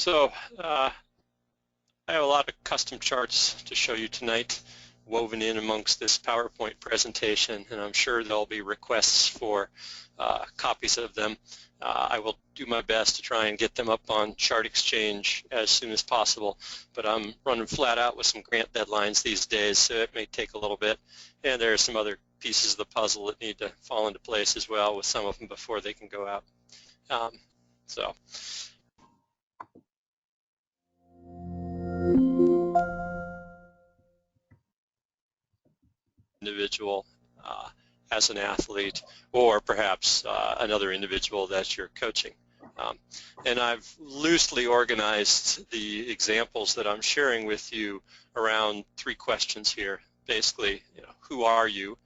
So I have a lot of custom charts to show you tonight, woven in amongst this PowerPoint presentation, and I'm sure there'll be requests for copies of them. I will do my best to try and get them up on Chart Exchange as soon as possible, but I'm running flat out with some grant deadlines these days, so it may take a little bit. And there are some other pieces of the puzzle that need to fall into place as well with some of them before they can go out. Individual as an athlete, or perhaps another individual that you're coaching. And I've loosely organized the examples that I'm sharing with you around three questions here. Basically, who are you,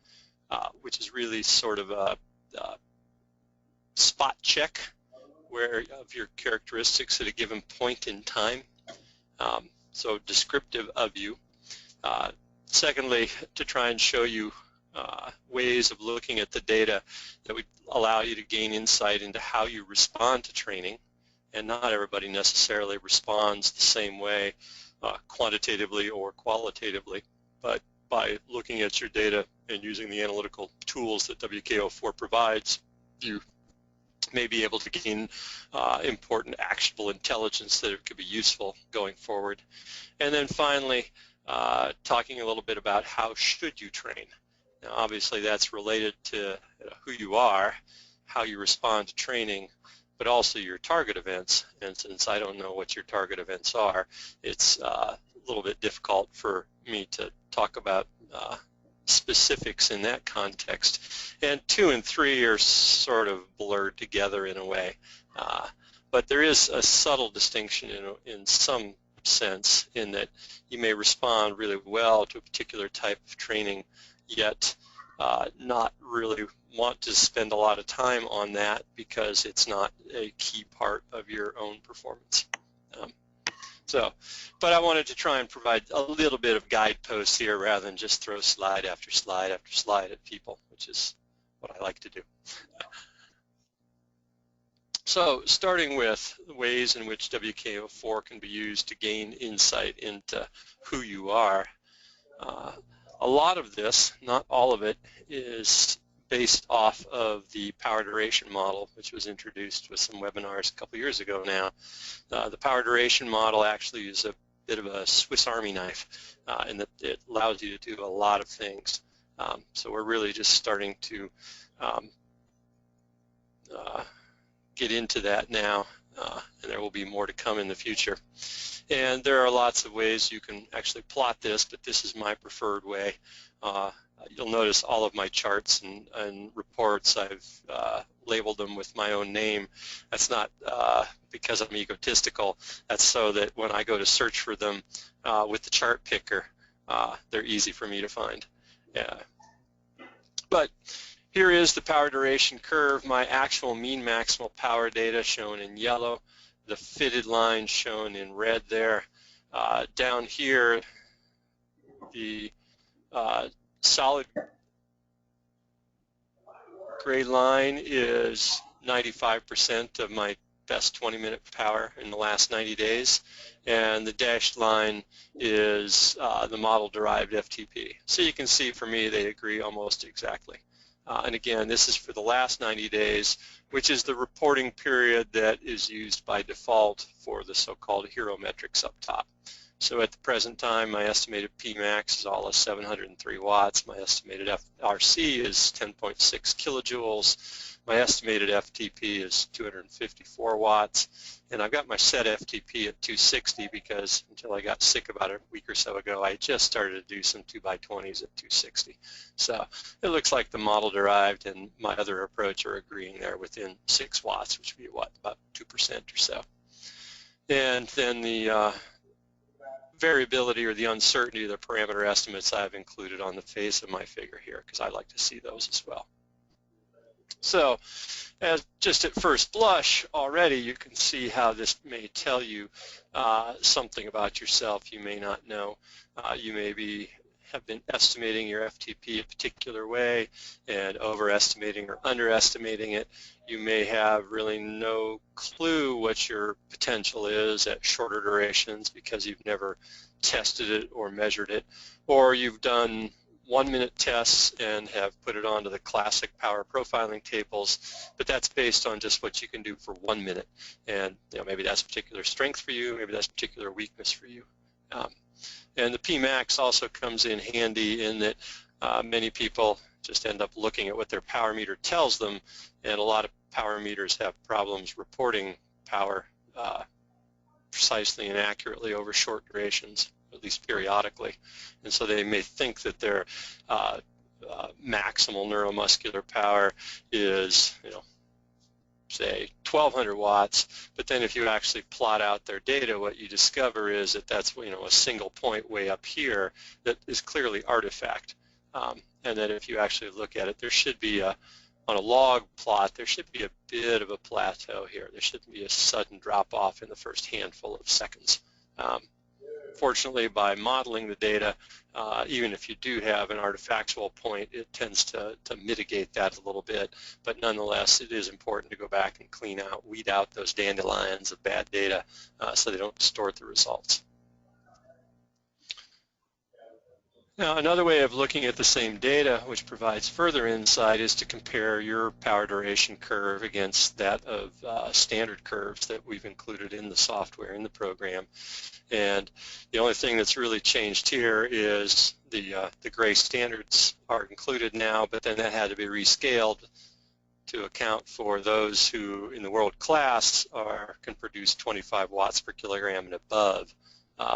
which is really sort of a spot check of your characteristics at a given point in time. So descriptive of you. Secondly, to try and show you ways of looking at the data that would allow you to gain insight into how you respond to training. And not everybody necessarily responds the same way quantitatively or qualitatively, but by looking at your data and using the analytical tools that WKO4 provides, you may be able to gain important actionable intelligence that could be useful going forward. And then finally, talking a little bit about how should you train. Now obviously that's related to who you are, how you respond to training, but also your target events. And since I don't know what your target events are, it's a little bit difficult for me to talk about specifics in that context. And 2 and 3 are sort of blurred together in a way. But there is a subtle distinction in some sense in that you may respond really well to a particular type of training, yet not really want to spend a lot of time on that because it's not a key part of your own performance. But I wanted to try and provide a little bit of guideposts here rather than just throw slide after slide after slide at people, which is what I like to do. So starting with the ways in which WKO4 can be used to gain insight into who you are. A lot of this, not all of it, is based off of the power duration model, which was introduced with some webinars a couple years ago now. The power duration model actually is a bit of a Swiss Army knife in that it allows you to do a lot of things. So we're really just starting to get into that now, and there will be more to come in the future. And there are lots of ways you can actually plot this, but this is my preferred way. You'll notice all of my charts and reports, I've labeled them with my own name. That's not because I'm egotistical. That's so that when I go to search for them with the chart picker, they're easy for me to find. Yeah. But here is the power duration curve, my actual mean maximal power data shown in yellow, the fitted line shown in red there. Down here, the solid gray line is 95% of my best 20-minute power in the last 90 days, and the dashed line is the model-derived FTP. So you can see for me they agree almost exactly. And again, this is for the last 90 days, which is the reporting period that is used by default for the so-called hero metrics up top. So at the present time, my estimated Pmax is all of 703 watts. My estimated RC is 10.6 kilojoules. My estimated FTP is 254 watts. And I've got my set FTP at 260 because until I got sick about a week or so ago, I just started to do some 2x20s at 260. So it looks like the model derived and my other approach are agreeing there within 6 watts, which would be what, about 2% or so. And then the variability or the uncertainty of the parameter estimates I've included on the face of my figure here because I like to see those as well. So just at first blush already you can see how this may tell you something about yourself you may not know. You may be have been estimating your FTP a particular way and overestimating or underestimating it. You may have really no clue what your potential is at shorter durations because you've never tested it or measured it, or you've done 1-minute tests and have put it onto the classic power profiling tables, but that's based on just what you can do for 1 minute. And maybe that's a particular strength for you, maybe that's a particular weakness for you. And the P-max also comes in handy in that many people just end up looking at what their power meter tells them, and a lot of power meters have problems reporting power precisely and accurately over short durations, at least periodically. And so they may think that their maximal neuromuscular power is, say 1200 watts, but then if you actually plot out their data, what you discover is that that's a single point way up here that is clearly artifact. And that if you actually look at it, there should be on a log plot, there should be a bit of a plateau here. There shouldn't be a sudden drop off in the first handful of seconds. Fortunately, by modeling the data, even if you do have an artifactual point, it tends to mitigate that a little bit. But nonetheless, it is important to go back and weed out those dandelions of bad data so they don't distort the results. Now, another way of looking at the same data, which provides further insight, is to compare your power duration curve against that of standard curves that we've included in the software, in the program. And the only thing that's really changed here is the gray standards are included now, but then that had to be rescaled to account for those who, in the world class, can produce 25 watts per kilogram and above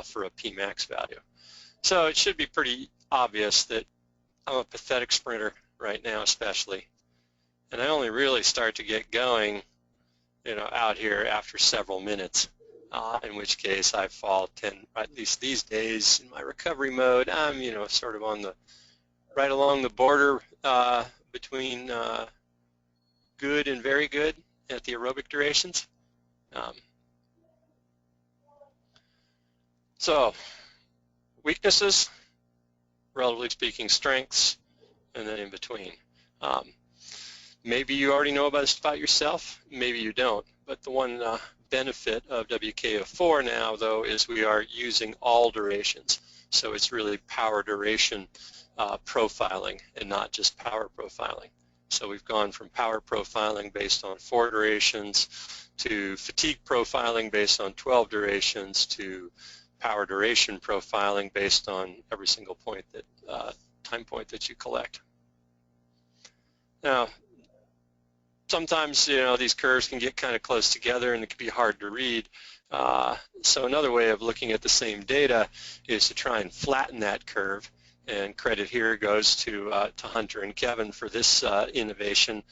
for a P-max value. So it should be pretty obvious that I'm a pathetic sprinter right now, especially, and I only really start to get going, out here after several minutes. In which case I fall at least these days in my recovery mode, I'm sort of on right along the border between good and very good at the aerobic durations. So weaknesses, relatively speaking, strengths, and then in between. Maybe you already know about yourself, maybe you don't, but the one benefit of WKO4 now, though, is we are using all durations. So it's really power duration profiling and not just power profiling. So we've gone from power profiling based on 4 durations to fatigue profiling based on 12 durations to power duration profiling based on every single point time point that you collect. Now, sometimes these curves can get kind of close together and it can be hard to read. So another way of looking at the same data is to try and flatten that curve. And credit here goes to Hunter and Kevin for this innovation,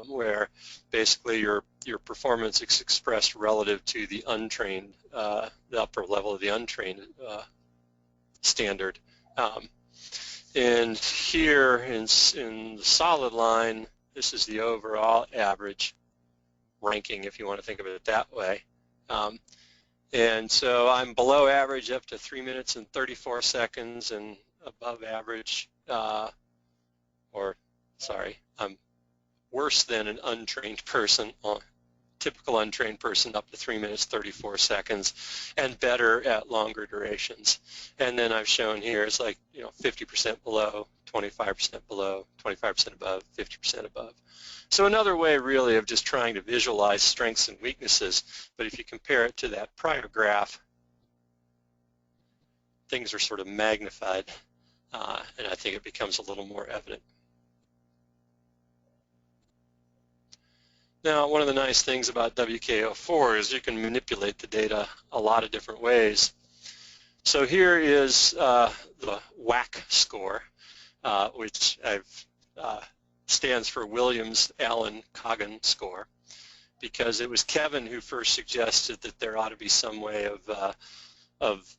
where basically your performance is expressed relative to the untrained, the upper level of the untrained standard. And here in the solid line, this is the overall average ranking, if you want to think of it that way. And so I'm below average up to 3 minutes and 34 seconds and above average, I'm worse than an untrained person, typical untrained person, up to 3 minutes 34 seconds, and better at longer durations. And then I've shown here it's like 50% below, 25% below, 25% above, 50% above. So another way really of just trying to visualize strengths and weaknesses, but if you compare it to that prior graph, things are sort of magnified, and I think it becomes a little more evident. Now, one of the nice things about WKO4 is you can manipulate the data a lot of different ways. So here is the WAC score, which stands for Williams-Allen-Coggan score, because it was Kevin who first suggested that there ought to be some way of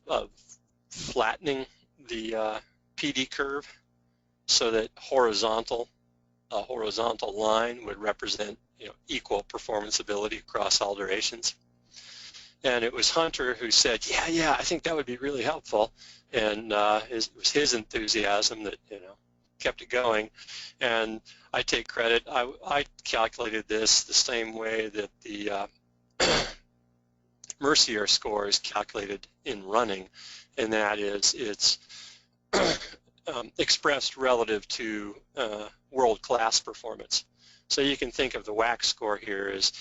flattening the PD curve so that a horizontal line would represent equal performance ability across all durations. And it was Hunter who said, yeah, I think that would be really helpful. And it was his enthusiasm that, kept it going. And I take credit. I calculated this the same way that the Mercier score is calculated in running, and that is it's expressed relative to world-class performance. So you can think of the WAC score here as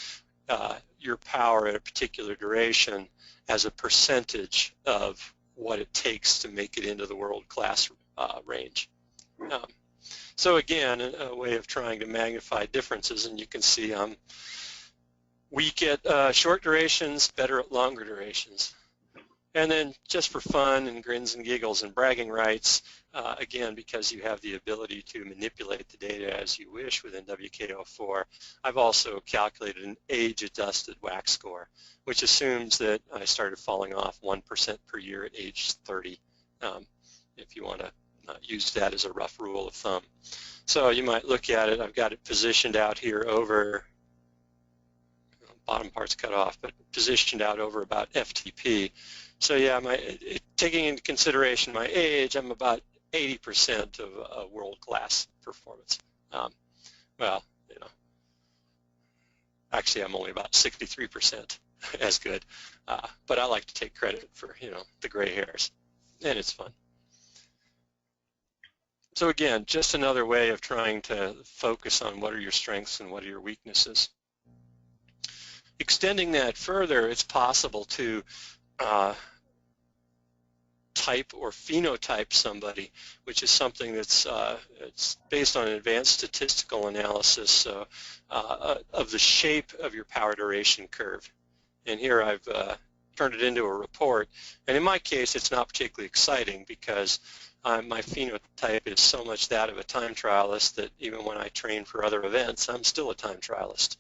your power at a particular duration as a percentage of what it takes to make it into the world-class range. So again, a way of trying to magnify differences, and you can see I'm weak at short durations, better at longer durations. And then just for fun and grins and giggles and bragging rights, again, because you have the ability to manipulate the data as you wish within WKO4, I've also calculated an age-adjusted WAC score, which assumes that I started falling off 1% per year at age 30, if you want to use that as a rough rule of thumb. So you might look at it, I've got it positioned out here over, bottom part's cut off, but positioned out over about FTP. So yeah, taking into consideration my age, I'm about 80% of world-class performance. Well, actually I'm only about 63% as good, but I like to take credit for, the gray hairs, and it's fun. So again, just another way of trying to focus on what are your strengths and what are your weaknesses. Extending that further, it's possible to type or phenotype somebody, which is something that's it's based on an advanced statistical analysis of the shape of your power duration curve. And here I've turned it into a report. And in my case, it's not particularly exciting because my phenotype is so much that of a time trialist that even when I train for other events, I'm still a time trialist.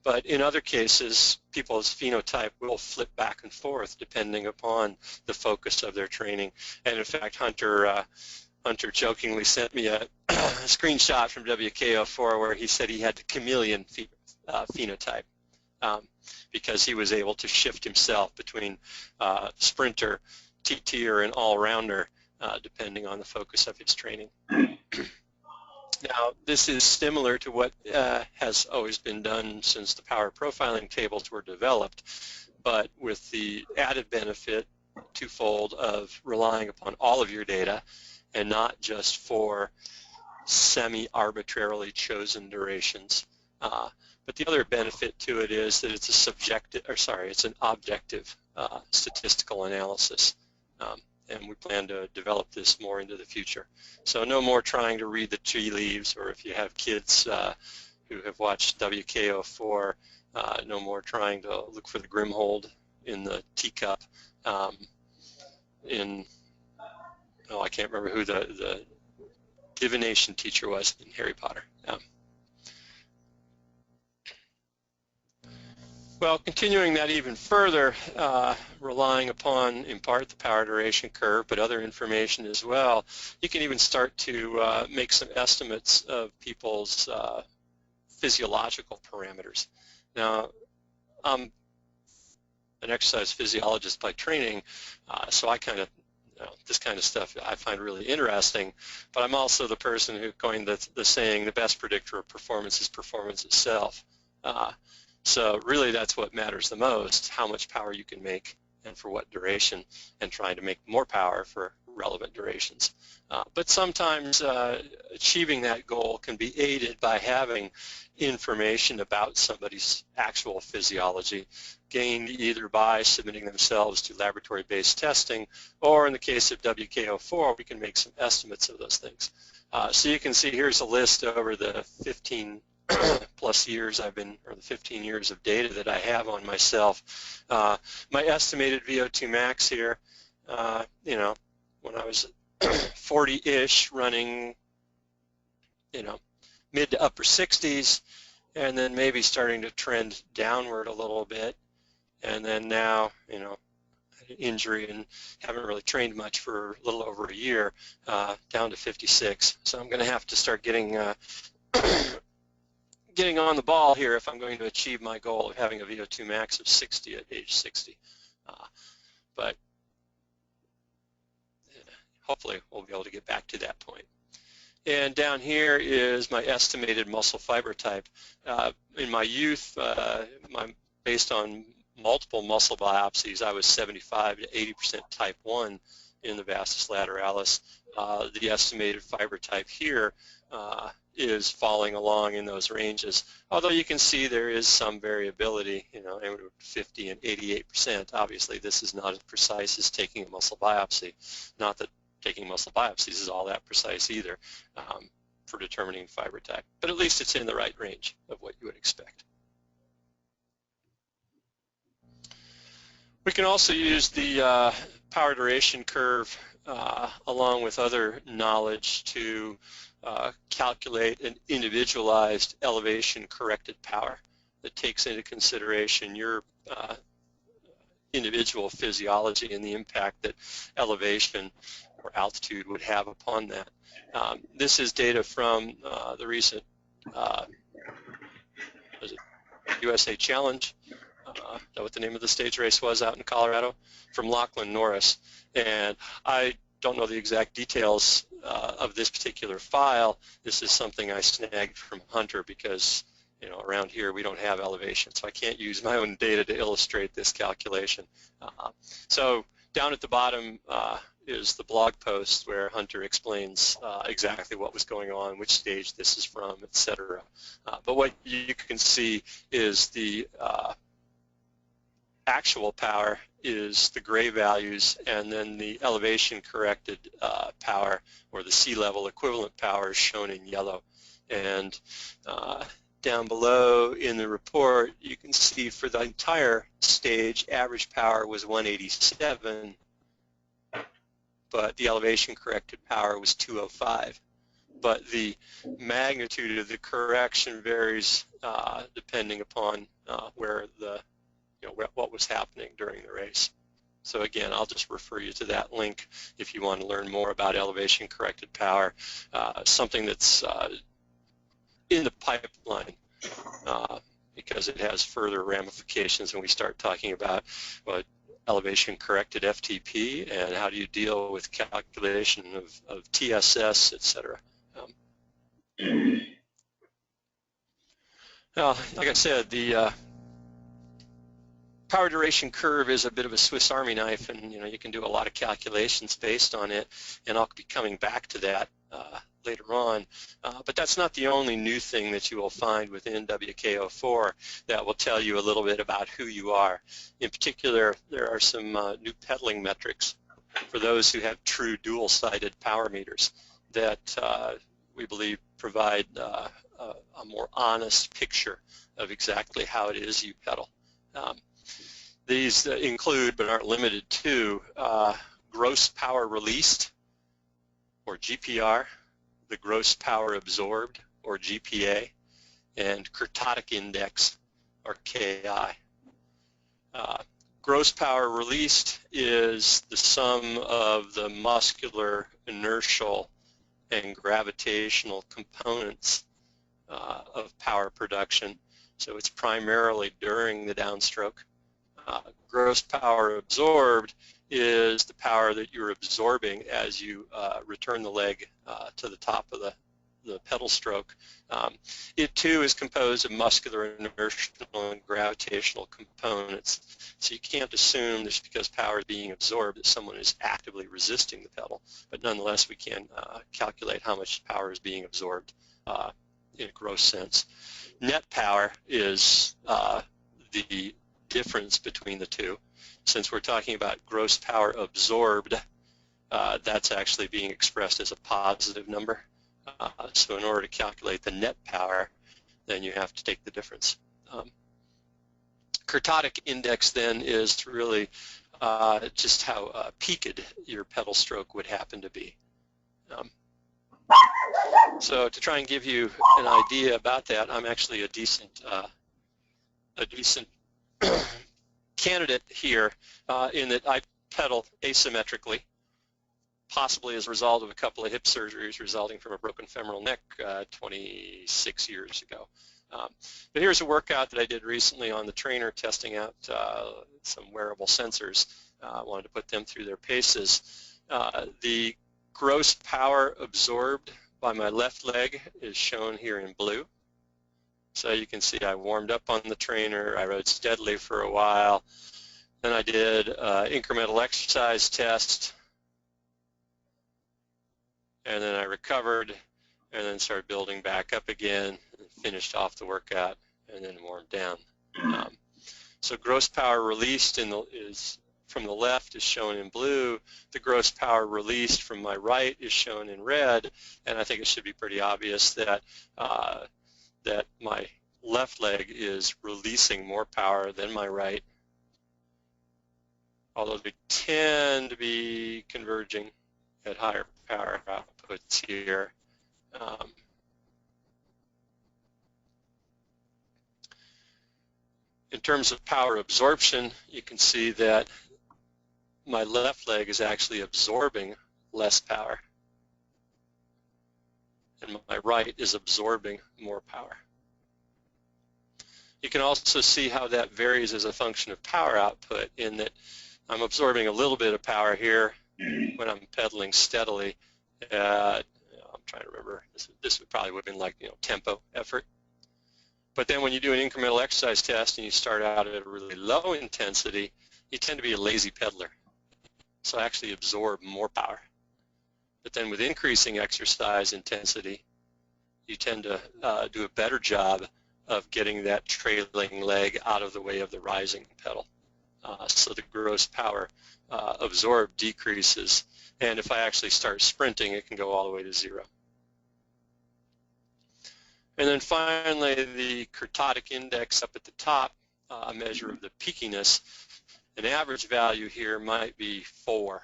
But in other cases, people's phenotype will flip back and forth depending upon the focus of their training. And in fact, Hunter jokingly sent me a screenshot from WKO4 where he said he had the chameleon phenotype because he was able to shift himself between sprinter, TTer, and all-rounder depending on the focus of his training. Now, this is similar to what has always been done since the power profiling tables were developed, but with the added benefit, twofold, of relying upon all of your data and not just for semi-arbitrarily chosen durations. But the other benefit to it is that it's it's an objective statistical analysis. And we plan to develop this more into the future. So no more trying to read the tea leaves, or if you have kids who have watched WKO4, no more trying to look for the Grimhold in the teacup I can't remember who the divination teacher was in Harry Potter. Well, continuing that even further, relying upon, in part, the power duration curve, but other information as well, you can even start to make some estimates of people's physiological parameters. Now, I'm an exercise physiologist by training, so I kind of, this kind of stuff I find really interesting, but I'm also the person who coined the saying, the best predictor of performance is performance itself. So really that's what matters the most, how much power you can make and for what duration, and trying to make more power for relevant durations. But sometimes achieving that goal can be aided by having information about somebody's actual physiology gained either by submitting themselves to laboratory-based testing, or in the case of WKO4, we can make some estimates of those things. So you can see here's a list over the 15 plus years I've been, or the 15 years of data that I have on myself. My estimated VO2 max here, when I was 40-ish, running, mid to upper 60s, and then maybe starting to trend downward a little bit, and then now, injury and haven't really trained much for a little over a year, down to 56. So I'm going to have to start getting getting on the ball here if I'm going to achieve my goal of having a VO2 max of 60 at age 60. But hopefully we'll be able to get back to that point. And down here is my estimated muscle fiber type. In my youth, based on multiple muscle biopsies, I was 75 to 80% type 1 in the vastus lateralis. The estimated fiber type here is falling along in those ranges, although you can see there is some variability, 50 and 88%. Obviously, this is not as precise as taking a muscle biopsy. Not that taking muscle biopsies is all that precise either for determining fiber type, but at least it's in the right range of what you would expect. We can also use the power duration curve along with other knowledge to calculate an individualized elevation corrected power that takes into consideration your individual physiology and the impact that elevation or altitude would have upon that. This is data from the recent USA Challenge. Know what the name of the stage race was out in Colorado, from Lachlan Norris. And I don't know the exact details of this particular file. This is something I snagged from Hunter because around here we don't have elevation, so I can't use my own data to illustrate this calculation. So down at the bottom is the blog post where Hunter explains exactly what was going on, which stage this is from, etc. But what you can see is the actual power is the gray values, and then the elevation corrected power, or the sea level equivalent power, is shown in yellow. And down below in the report, you can see for the entire stage, average power was 187, but the elevation corrected power was 205. But the magnitude of the correction varies depending upon where the what was happening during the race. So again, I'll just refer you to that link if you want to learn more about elevation corrected power, something that's in the pipeline because it has further ramifications when we start talking about elevation corrected FTP and how do you deal with calculation of TSS, etc. Now, like I said, the power duration curve is a bit of a Swiss Army knife, and you can do a lot of calculations based on it, and I'll be coming back to that later on. But that's not the only new thing that you will find within WKO4 that will tell you a little bit about who you are. In particular, there are some new pedaling metrics for those who have true dual-sided power meters that we believe provide a more honest picture of exactly how it is you pedal. These include, but aren't limited to, gross power released, or GPR, the gross power absorbed, or GPA, and kurtotic index, or KI. Gross power released is the sum of the muscular, inertial, and gravitational components of power production. So it's primarily during the downstroke. Gross power absorbed is the power that you're absorbing as you return the leg to the top of the pedal stroke. It too is composed of muscular, inertial, and gravitational components. So you can't assume just because power is being absorbed that someone is actively resisting the pedal, but nonetheless we can calculate how much power is being absorbed in a gross sense. Net power is the difference between the two. Since we're talking about gross power absorbed, that's actually being expressed as a positive number. So in order to calculate the net power, then you have to take the difference. Kurtotic index then is really just how peaked your pedal stroke would happen to be. So to try and give you an idea about that, I'm actually a decent candidate here in that I pedal asymmetrically, possibly as a result of a couple of hip surgeries resulting from a broken femoral neck 26 years ago. But here's a workout that I did recently on the trainer, testing out some wearable sensors. I wanted to put them through their paces. The gross power absorbed by my left leg is shown here in blue. So you can see I warmed up on the trainer, I rode steadily for a while, then I did incremental exercise test, and then I recovered, and then started building back up again, and finished off the workout, and then warmed down. So gross power released is from the left is shown in blue. The gross power released from my right is shown in red, and I think it should be pretty obvious that that my left leg is releasing more power than my right, although they tend to be converging at higher power outputs here. In terms of power absorption, you can see that my left leg is actually absorbing less power, and my right is absorbing more power. You can also see how that varies as a function of power output, in that I'm absorbing a little bit of power here when I'm pedaling steadily at, I'm trying to remember, this would probably would have been like, tempo effort. But then when you do an incremental exercise test and you start out at a really low intensity, you tend to be a lazy pedaler. So I actually absorb more power. But then with increasing exercise intensity, you tend to do a better job of getting that trailing leg out of the way of the rising pedal. So the gross power absorbed decreases, and if I actually start sprinting, it can go all the way to 0. And then finally, the kurtotic index up at the top, a measure of the peakiness. An average value here might be 4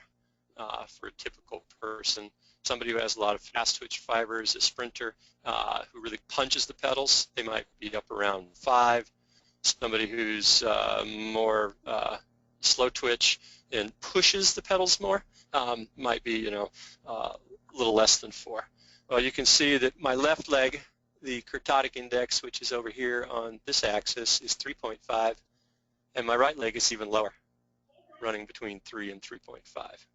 for a typical person. Somebody who has a lot of fast twitch fibers, a sprinter who really punches the pedals, they might be up around 5. Somebody who's more slow twitch and pushes the pedals more might be, a little less than 4. Well, you can see that my left leg, the kurtotic index, which is over here on this axis, is 3.5, and my right leg is even lower, running between 3 and 3.5.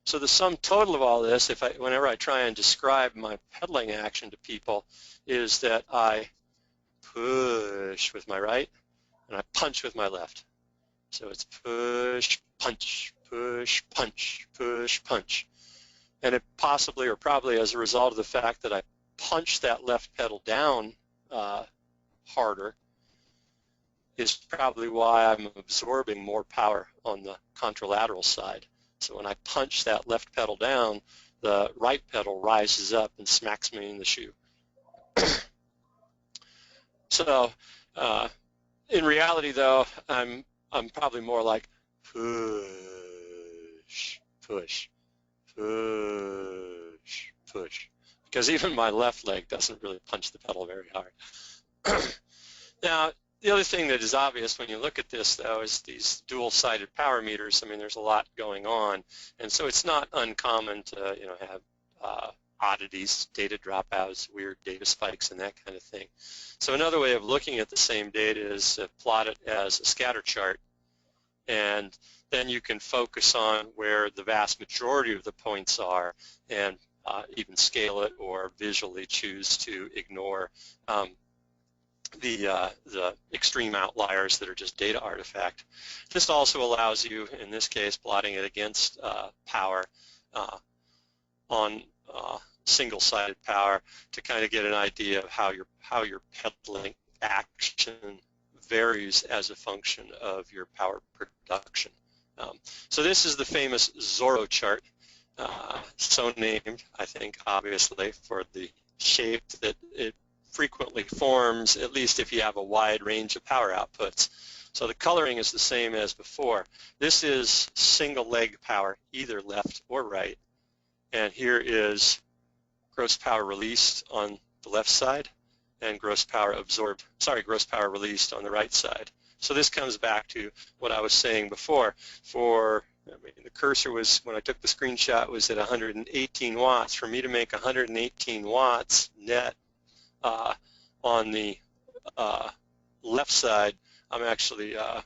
So the sum total of all this, whenever I try and describe my pedaling action to people, is that I push with my right and I punch with my left. So it's push, punch, push, punch, push, punch. And it possibly or probably as a result of the fact that I punch that left pedal down harder is probably why I'm absorbing more power on the contralateral side. So when I punch that left pedal down, the right pedal rises up and smacks me in the shoe. So in reality, though, I'm probably more like push, push, push, push, because even my left leg doesn't really punch the pedal very hard. Now, the other thing that is obvious when you look at this, though, is these dual-sided power meters. I mean, there's a lot going on, and so it's not uncommon to, have oddities, data dropouts, weird data spikes, and that kind of thing. So another way of looking at the same data is to plot it as a scatter chart, and then you can focus on where the vast majority of the points are, and even scale it or visually choose to ignore the extreme outliers that are just data artifact. This also allows you, in this case, plotting it against power on single-sided power, to kind of get an idea of how your pedaling action varies as a function of your power production. So this is the famous ZORRO chart, so named, I think, obviously, for the shape that it frequently forms, at least if you have a wide range of power outputs. So the coloring is the same as before. This is single leg power, either left or right, and here is gross power released on the left side and gross power released on the right side. So this comes back to what I was saying before. The cursor was, when I took the screenshot, was at 118 watts. For me to make 118 watts net on the left side, I'm actually, well,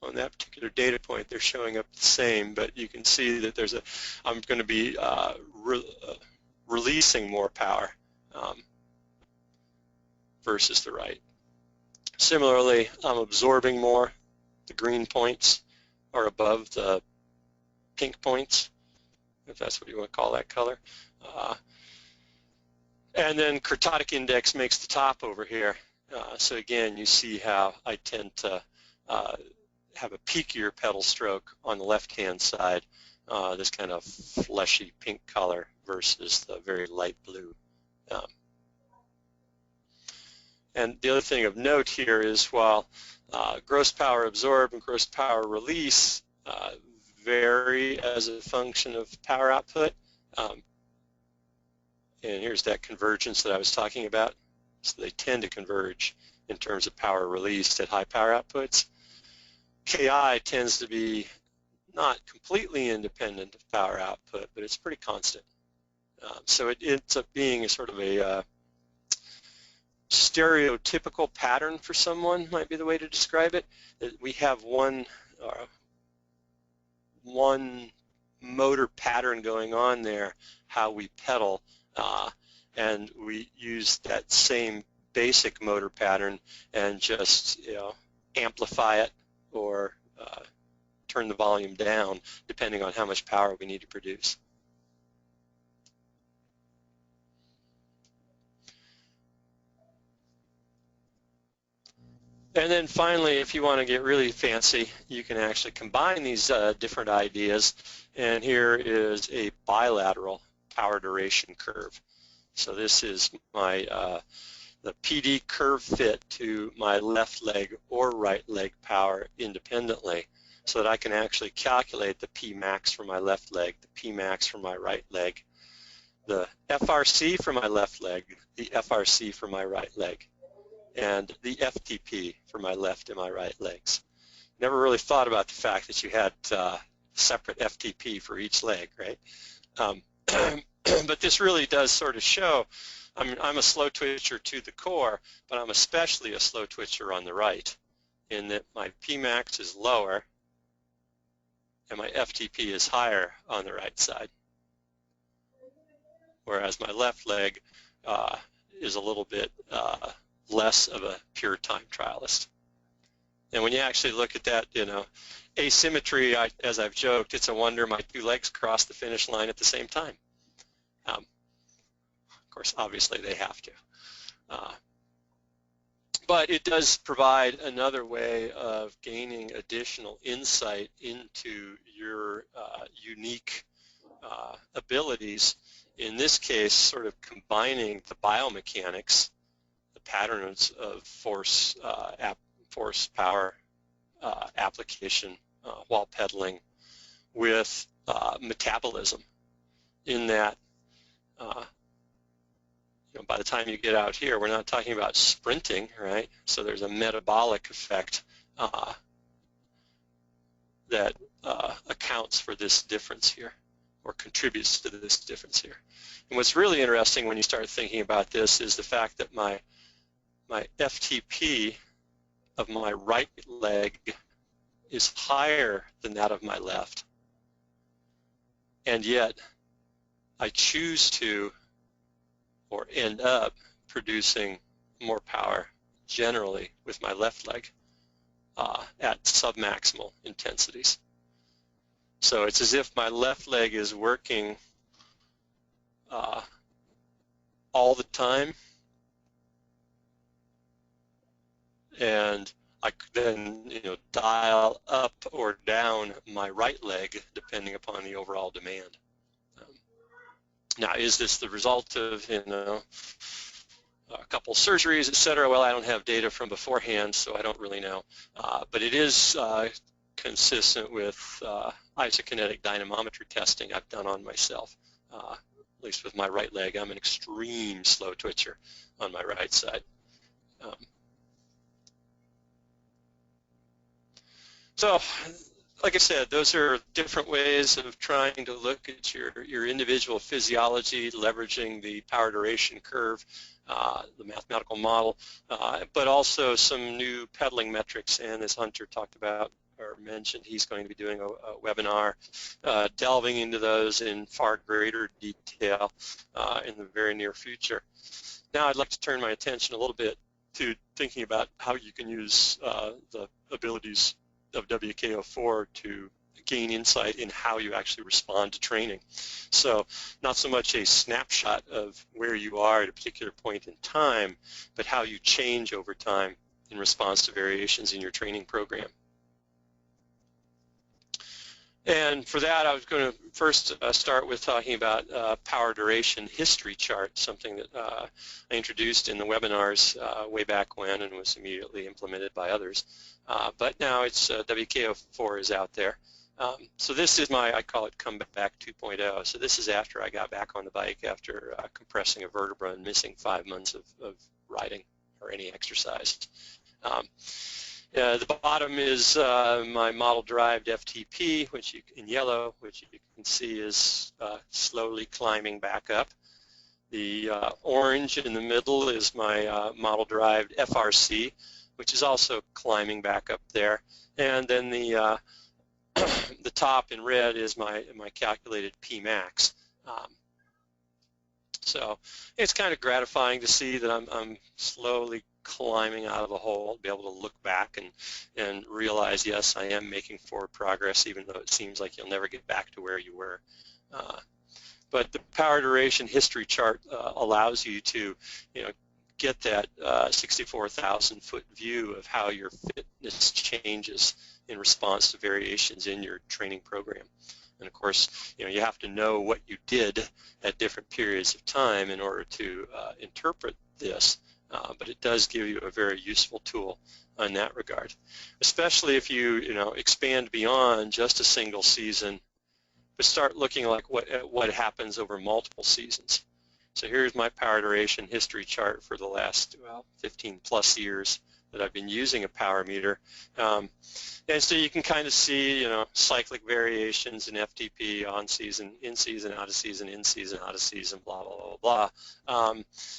on that particular data point, they're showing up the same, but you can see that there's I'm going to be releasing more power versus the right. Similarly, I'm absorbing more. The green points are above the pink points, if that's what you want to call that color. And then kurtotic index makes the top over here. So again, you see how I tend to have a peakier pedal stroke on the left-hand side, this kind of fleshy pink color versus the very light blue. And the other thing of note here is while gross power absorbed and gross power release vary as a function of power output, and here's that convergence that I was talking about. So they tend to converge in terms of power released at high power outputs. Ki tends to be not completely independent of power output, but it's pretty constant. So it ends up being a sort of a stereotypical pattern for someone, might be the way to describe it. That we have one motor pattern going on there, how we pedal, and we use that same basic motor pattern and just amplify it or turn the volume down depending on how much power we need to produce. And then finally, if you want to get really fancy, you can actually combine these different ideas. And here is a bilateral power duration curve. So this is my the PD curve fit to my left leg or right leg power independently, so that I can actually calculate the P max for my left leg, the P max for my right leg, the FRC for my left leg, the FRC for my right leg, and the FTP for my left and my right legs. Never really thought about the fact that you had separate FTP for each leg, right? But this really does sort of show, I'm a slow twitcher to the core, but I'm especially a slow twitcher on the right, in that my Pmax is lower and my FTP is higher on the right side, whereas my left leg is a little bit less of a pure time trialist. And when you actually look at that, asymmetry, as I've joked, it's a wonder my two legs cross the finish line at the same time. Of course, obviously they have to. But it does provide another way of gaining additional insight into your unique abilities. In this case, sort of combining the biomechanics, the patterns of force power application while pedaling with metabolism, in that by the time you get out here, we're not talking about sprinting, right? So there's a metabolic effect that accounts for this difference here, or contributes to this difference here. And what's really interesting when you start thinking about this is the fact that my FTP of my right leg is higher than that of my left, and yet I choose to, or end up producing more power generally with my left leg at submaximal intensities. So it's as if my left leg is working all the time, and I could then dial up or down my right leg depending upon the overall demand. Now, is this the result of a couple surgeries, et cetera? Well, I don't have data from beforehand, so I don't really know. But it is consistent with isokinetic dynamometry testing I've done on myself. At least with my right leg, I'm an extreme slow twitcher on my right side. So like I said, those are different ways of trying to look at your individual physiology, leveraging the power duration curve, the mathematical model, but also some new pedaling metrics. And as Hunter talked about or mentioned, he's going to be doing a webinar delving into those in far greater detail in the very near future. Now I'd like to turn my attention a little bit to thinking about how you can use the abilities of WKO4 to gain insight in how you actually respond to training. So not so much a snapshot of where you are at a particular point in time, but how you change over time in response to variations in your training program. And for that, I was going to first start with talking about power duration history chart, something that I introduced in the webinars way back when and was immediately implemented by others. But now it's WKO4 is out there. So this is my, I call it comeback 2.0. So this is after I got back on the bike after compressing a vertebra and missing 5 months of riding or any exercise. The bottom is my model-derived FTP, which in yellow, which you can see is slowly climbing back up. The orange in the middle is my model-derived FRC, which is also climbing back up there. And then the the top in red is my calculated P-max. So it's kind of gratifying to see that I'm slowly climbing out of the hole, be able to look back and realize, yes, I am making forward progress, even though it seems like you'll never get back to where you were. But the power duration history chart allows you to, get that 64,000 foot view of how your fitness changes in response to variations in your training program. And of course, you have to know what you did at different periods of time in order to interpret this. But it does give you a very useful tool in that regard, especially if you expand beyond just a single season, but start looking like what happens over multiple seasons. So here's my power duration history chart for the last 15 plus years that I've been using a power meter. And so you can kind of see, cyclic variations in FTP on season, in season, out of season, in season, out of season, blah, blah, blah, blah.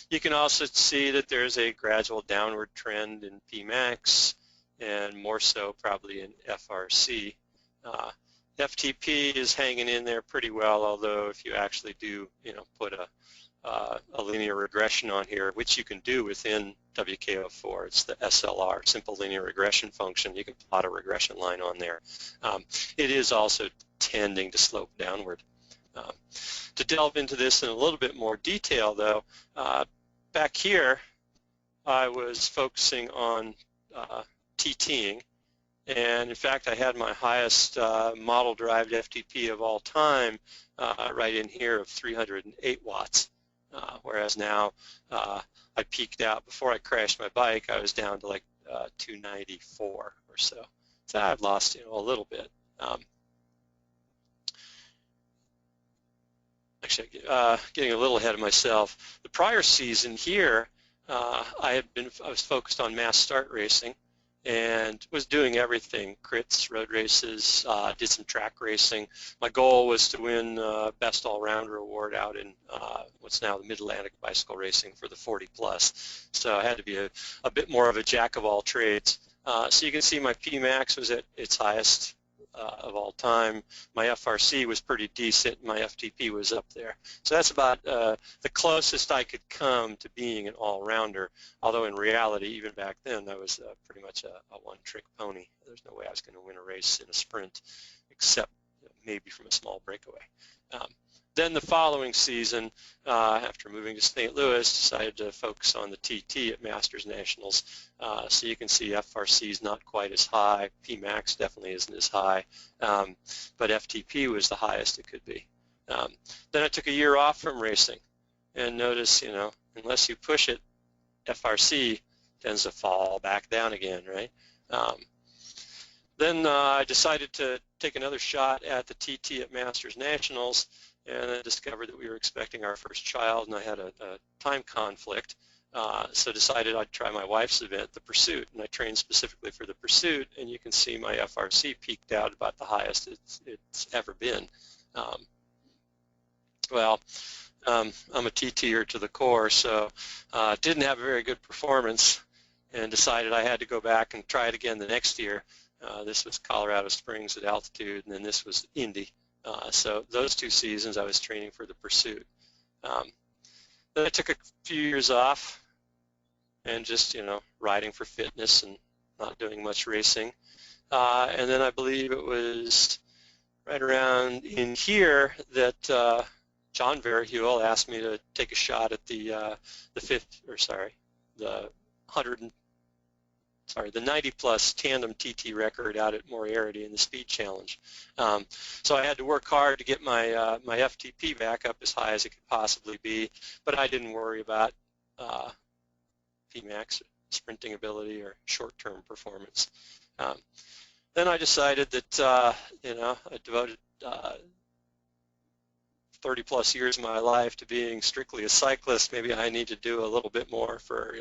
You can also see that there's a gradual downward trend in P-max and more so probably in FRC. FTP is hanging in there pretty well, although if you actually do, put a linear regression on here, which you can do within WKO4. It's the SLR, simple linear regression function. You can plot a regression line on there. It is also tending to slope downward. To delve into this in a little bit more detail, though, back here I was focusing on TTing, and in fact I had my highest model-derived FTP of all time right in here of 308 watts. Whereas now I peaked out before I crashed my bike. I was down to like 294 or so. So I've lost a little bit. Actually, getting a little ahead of myself. The prior season here, I was focused on mass start racing and was doing everything, crits, road races, did some track racing. My goal was to win Best All-Rounder award out in what's now the Mid-Atlantic bicycle racing for the 40 plus. So I had to be a bit more of a jack of all trades. So you can see my P-max was at its highest of all time. My FRC was pretty decent. My FTP was up there. So that's about the closest I could come to being an all-rounder, although in reality, even back then, I was pretty much a one-trick pony. There's no way I was going to win a race in a sprint, except maybe from a small breakaway. Then the following season, after moving to St. Louis, decided to focus on the TT at Masters Nationals. So you can see FRC is not quite as high. P-max definitely isn't as high, but FTP was the highest it could be. Then I took a year off from racing, and notice, unless you push it, FRC tends to fall back down again, right? Then I decided to take another shot at the TT at Masters Nationals, and I discovered that we were expecting our first child, and I had a time conflict. So decided I'd try my wife's event, the Pursuit, and I trained specifically for the Pursuit, and you can see my FRC peaked out about the highest it's ever been. I'm a TTer to the core, so didn't have a very good performance and decided I had to go back and try it again the next year. This was Colorado Springs at altitude, and then this was Indy. So those 2 seasons I was training for the Pursuit. Then I took a few years off and just, riding for fitness and not doing much racing. And then I believe it was right around in here that John Verheuvel asked me to take a shot at the 90-plus tandem TT record out at Moriarty in the Speed Challenge. So I had to work hard to get my my FTP back up as high as it could possibly be, but I didn't worry about Pmax, sprinting ability, or short-term performance. Then I decided that I devoted 30-plus years of my life to being strictly a cyclist. Maybe I need to do a little bit more for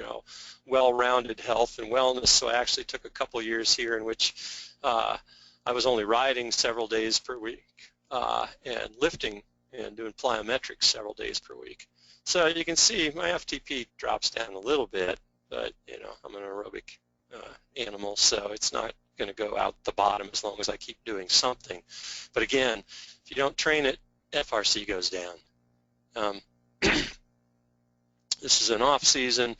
well-rounded health and wellness. So I actually took a couple years here in which I was only riding several days per week and lifting and doing plyometrics several days per week. So you can see my FTP drops down a little bit, but I'm an aerobic animal, so it's not going to go out the bottom as long as I keep doing something. But again, if you don't train it, FRC goes down. This is an off season,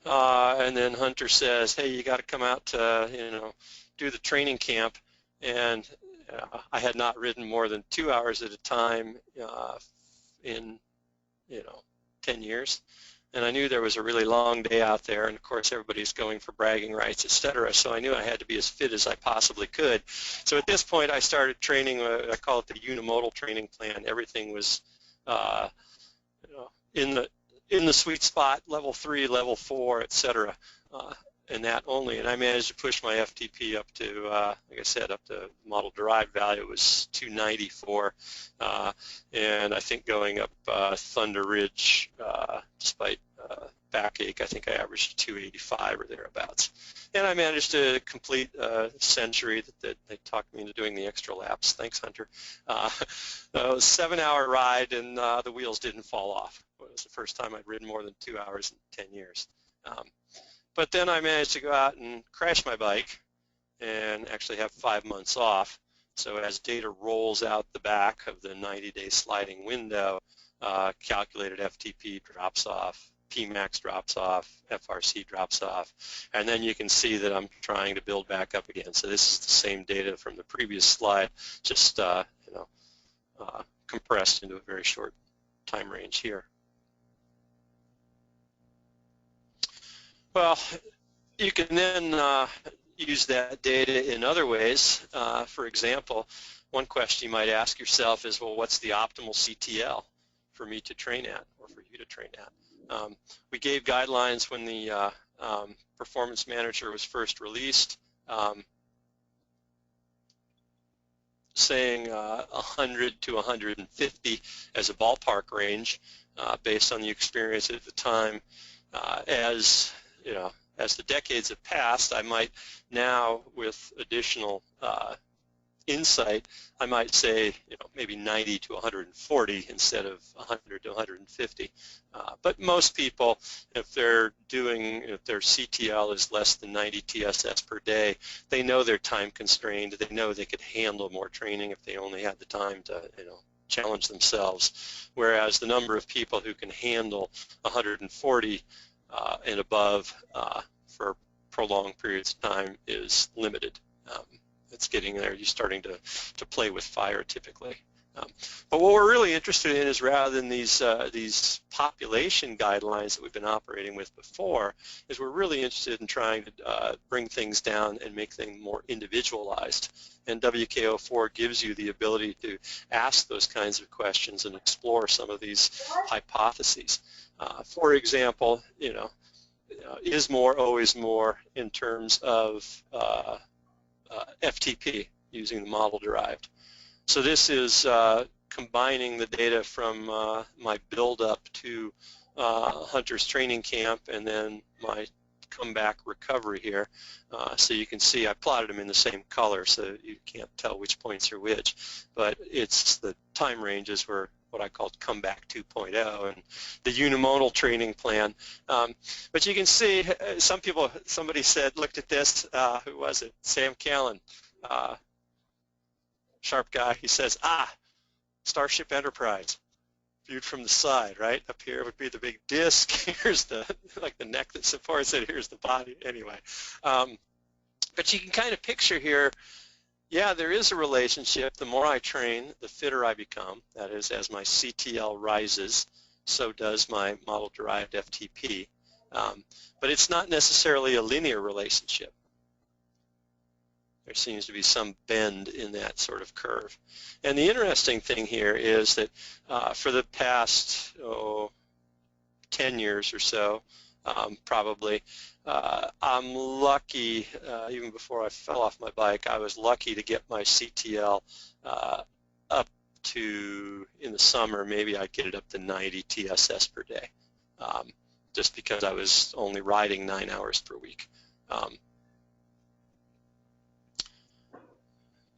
and then Hunter says, hey, you got to come out to do the training camp, and I had not ridden more than 2 hours at a time in 10 years, and I knew there was a really long day out there, and of course everybody's going for bragging rights, etc. So I knew I had to be as fit as I possibly could. So at this point I started training, I call it the unimodal training plan. Everything was in the sweet spot, level 3, level 4, etc. And that only, and I managed to push my FTP up to, like I said, up to model-derived value was 294, and I think going up Thunder Ridge, despite backache, I think I averaged 285 or thereabouts. And I managed to complete a century that they talked me into doing the extra laps. Thanks, Hunter. It was a 7-hour ride, and the wheels didn't fall off. It was the first time I'd ridden more than 2 hours in 10 years. But then I managed to go out and crash my bike and actually have 5 months off. So as data rolls out the back of the 90-day sliding window, calculated FTP drops off, Pmax drops off, FRC drops off, and then you can see that I'm trying to build back up again. So this is the same data from the previous slide, just compressed into a very short time range here. Well, you can then use that data in other ways. For example, one question you might ask yourself is, well, what's the optimal CTL for me to train at, or for you to train at? We gave guidelines when the Performance Manager was first released, saying 100 to 150 as a ballpark range, based on the experience at the time. As the decades have passed, I might now, with additional insight, I might say, maybe 90 to 140 instead of 100 to 150. But most people, if their CTL is less than 90 TSS per day, they know they're time constrained. They know they could handle more training if they only had the time to, challenge themselves. Whereas the number of people who can handle 140 and above for prolonged periods of time is limited. It's getting there. You're starting to play with fire typically. But what we're really interested in is, rather than these population guidelines that we've been operating with before, is we're really interested in trying to bring things down and make things more individualized. And WKO4 gives you the ability to ask those kinds of questions and explore some of these hypotheses. For example, is more always more in terms of FTP using the model-derived. So this is combining the data from my build-up to Hunter's training camp and then my comeback recovery here. So you can see I plotted them in the same color, so you can't tell which points are which, but it's the time ranges were what I called comeback 2.0 and the unimodal training plan. But you can see somebody said, looked at this, who was it? Sam Callan, sharp guy. He says, Starship Enterprise, viewed from the side, right? Up here would be the big disc. Here's the neck that supports it. Here's the body. Anyway, but you can kind of picture here, yeah, there is a relationship. The more I train, the fitter I become. That is, as my CTL rises, so does my model-derived FTP. But it's not necessarily a linear relationship. There seems to be some bend in that sort of curve. And the interesting thing here is that for the past 10 years or so, probably, I'm lucky, even before I fell off my bike, I was lucky to get my CTL up to, in the summer, maybe I'd get it up to 90 TSS per day, just because I was only riding 9 hours per week.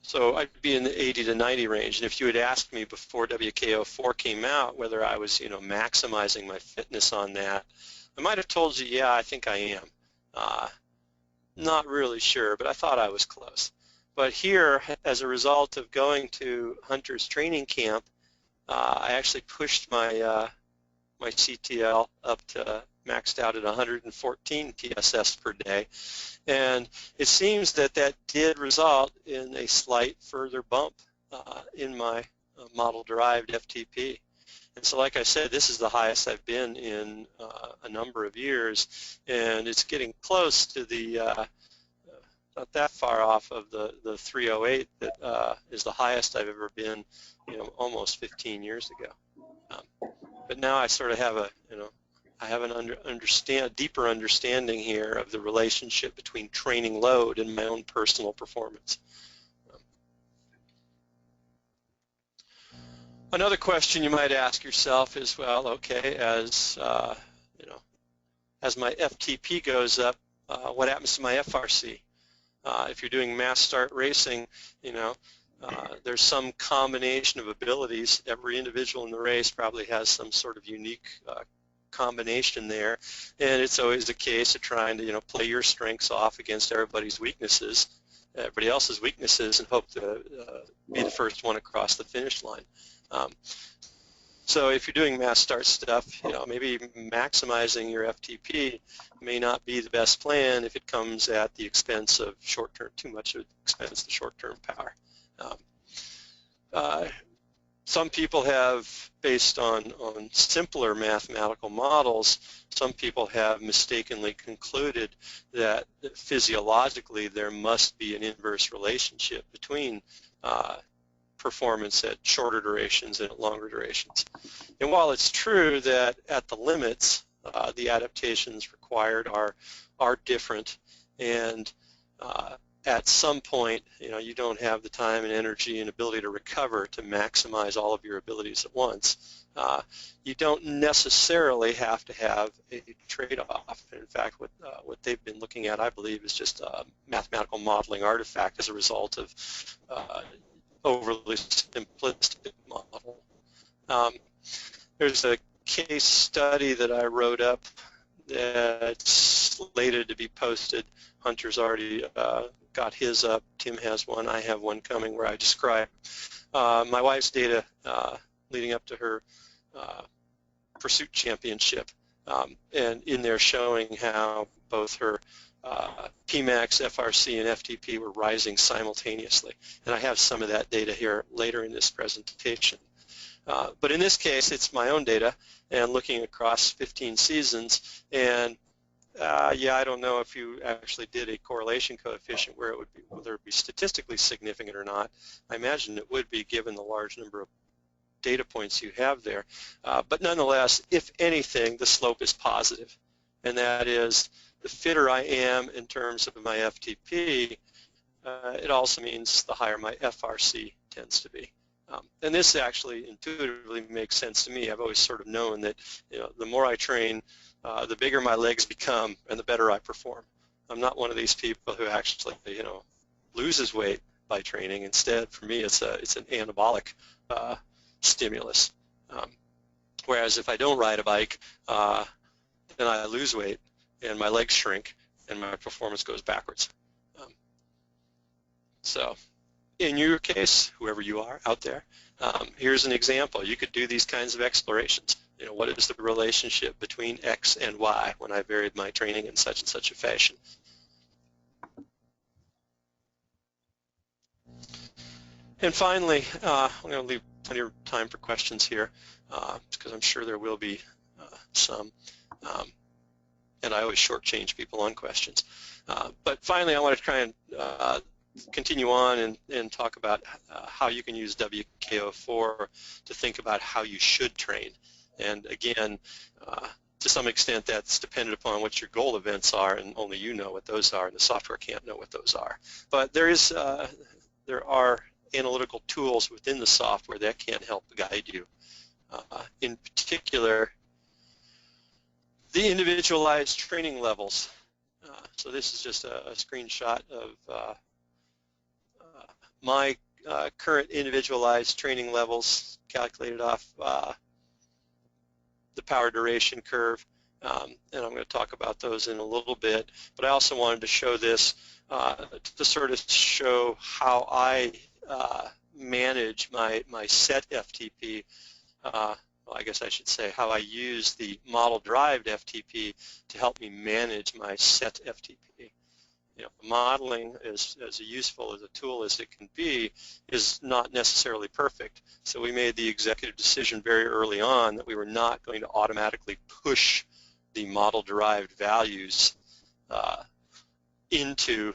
So I'd be in the 80 to 90 range, and if you had asked me before WKO4 came out whether I was, maximizing my fitness on that, I might have told you, yeah, I think I am. Not really sure, but I thought I was close. But here, as a result of going to Hunter's training camp, I actually pushed my my CTL up to maxed out at 114 TSS per day, and it seems that that did result in a slight further bump in my model-derived FTP. And so, like I said, this is the highest I've been in a number of years, and it's getting close to the, not that far off of the 308 that is the highest I've ever been, almost 15 years ago. But now I sort of have a, I have a deeper understanding here of the relationship between training load and my own personal performance. Another question you might ask yourself is, well, okay, as as my FTP goes up, what happens to my FRC? If you're doing mass start racing, there's some combination of abilities. Every individual in the race probably has some sort of unique combination there, and it's always a case of trying to play your strengths off against everybody else's weaknesses, and hope to be the first one across the finish line. So if you're doing mass start stuff, maybe maximizing your FTP may not be the best plan if it comes at the expense of too much expense of short-term power. Some people have, based on simpler mathematical models, some people have mistakenly concluded that physiologically there must be an inverse relationship between performance at shorter durations and at longer durations. And while it's true that at the limits the adaptations required are different, and at some point you don't have the time and energy and ability to recover to maximize all of your abilities at once, you don't necessarily have to have a trade-off. In fact, what they've been looking at, I believe, is just a mathematical modeling artifact as a result of overly simplistic model. There's a case study that I wrote up that's slated to be posted. Hunter's already got his up. Tim has one. I have one coming where I describe my wife's data leading up to her pursuit championship, and in there showing how both her Pmax, FRC, and FTP were rising simultaneously. And I have some of that data here later in this presentation. But in this case, it's my own data and looking across 15 seasons. And yeah, I don't know if you actually did a correlation coefficient where it would be, whether it be statistically significant or not. I imagine it would be, given the large number of data points you have there. But nonetheless, if anything, the slope is positive. And that is, the fitter I am in terms of my FTP, it also means the higher my FRC tends to be. And this actually intuitively makes sense to me. I've always sort of known that, you know, the more I train, the bigger my legs become and the better I perform. I'm not one of these people who actually, you know, loses weight by training. Instead, for me, it's an anabolic stimulus. Whereas if I don't ride a bike, then I lose weight and my legs shrink and my performance goes backwards. So in your case, whoever you are out there, here's an example. You could do these kinds of explorations. You know, what is the relationship between X and Y when I varied my training in such and such a fashion? And finally, I'm going to leave plenty of time for questions here because I'm sure there will be some. And I always shortchange people on questions. But finally, I want to try and continue on and talk about how you can use WKO4 to think about how you should train. And again, to some extent, that's dependent upon what your goal events are, and only you know what those are, and the software can't know what those are. But there are analytical tools within the software that can help guide you. In particular, the individualized training levels. So this is just a screenshot of my current individualized training levels calculated off the power duration curve, and I'm going to talk about those in a little bit. But I also wanted to show this to sort of show how I manage my set FTP. Well, I guess I should say how I use the model-derived FTP to help me manage my set FTP. You know, modeling, as useful as a tool as it can be, is not necessarily perfect. So we made the executive decision very early on that we were not going to automatically push the model-derived values into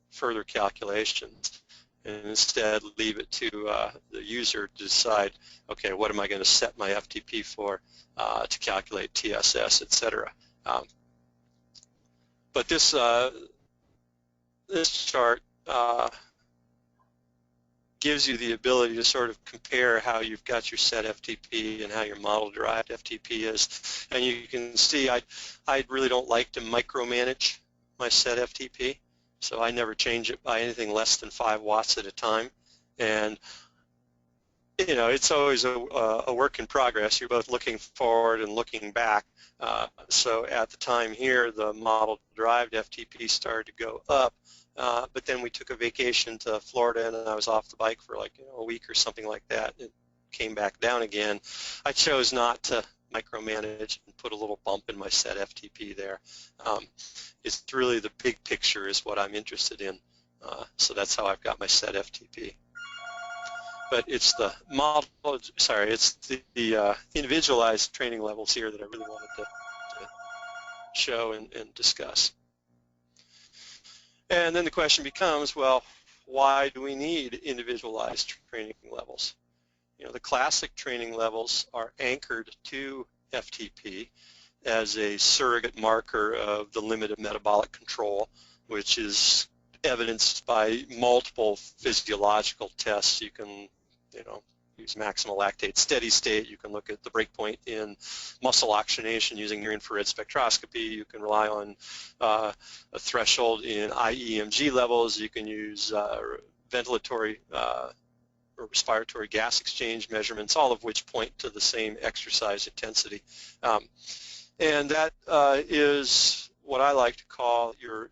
further calculations, and instead leave it to the user to decide, okay, what am I going to set my FTP for to calculate TSS, etc. But this chart gives you the ability to sort of compare how you've got your set FTP and how your model-derived FTP is. And you can see I really don't like to micromanage my set FTP, so I never change it by anything less than 5 watts at a time. And you know, it's always a work in progress. You're both looking forward and looking back. So at the time here, the model-derived FTP started to go up, but then we took a vacation to Florida, and I was off the bike for like a week or something like that. It came back down again. I chose not to micromanage and put a little bump in my set FTP there. It's really the big picture is what I'm interested in. So that's how I've got my set FTP. But it's the model, sorry, it's the individualized training levels here that I really wanted to show and discuss. And then the question becomes, well, why do we need individualized training levels? You know, the classic training levels are anchored to FTP as a surrogate marker of the limit of metabolic control, which is evidenced by multiple physiological tests. You can, you know, use maximal lactate steady state. You can look at the breakpoint in muscle oxygenation using near-infrared spectroscopy. You can rely on a threshold in IEMG levels. You can use ventilatory or respiratory gas exchange measurements, all of which point to the same exercise intensity. And that is what I like to call your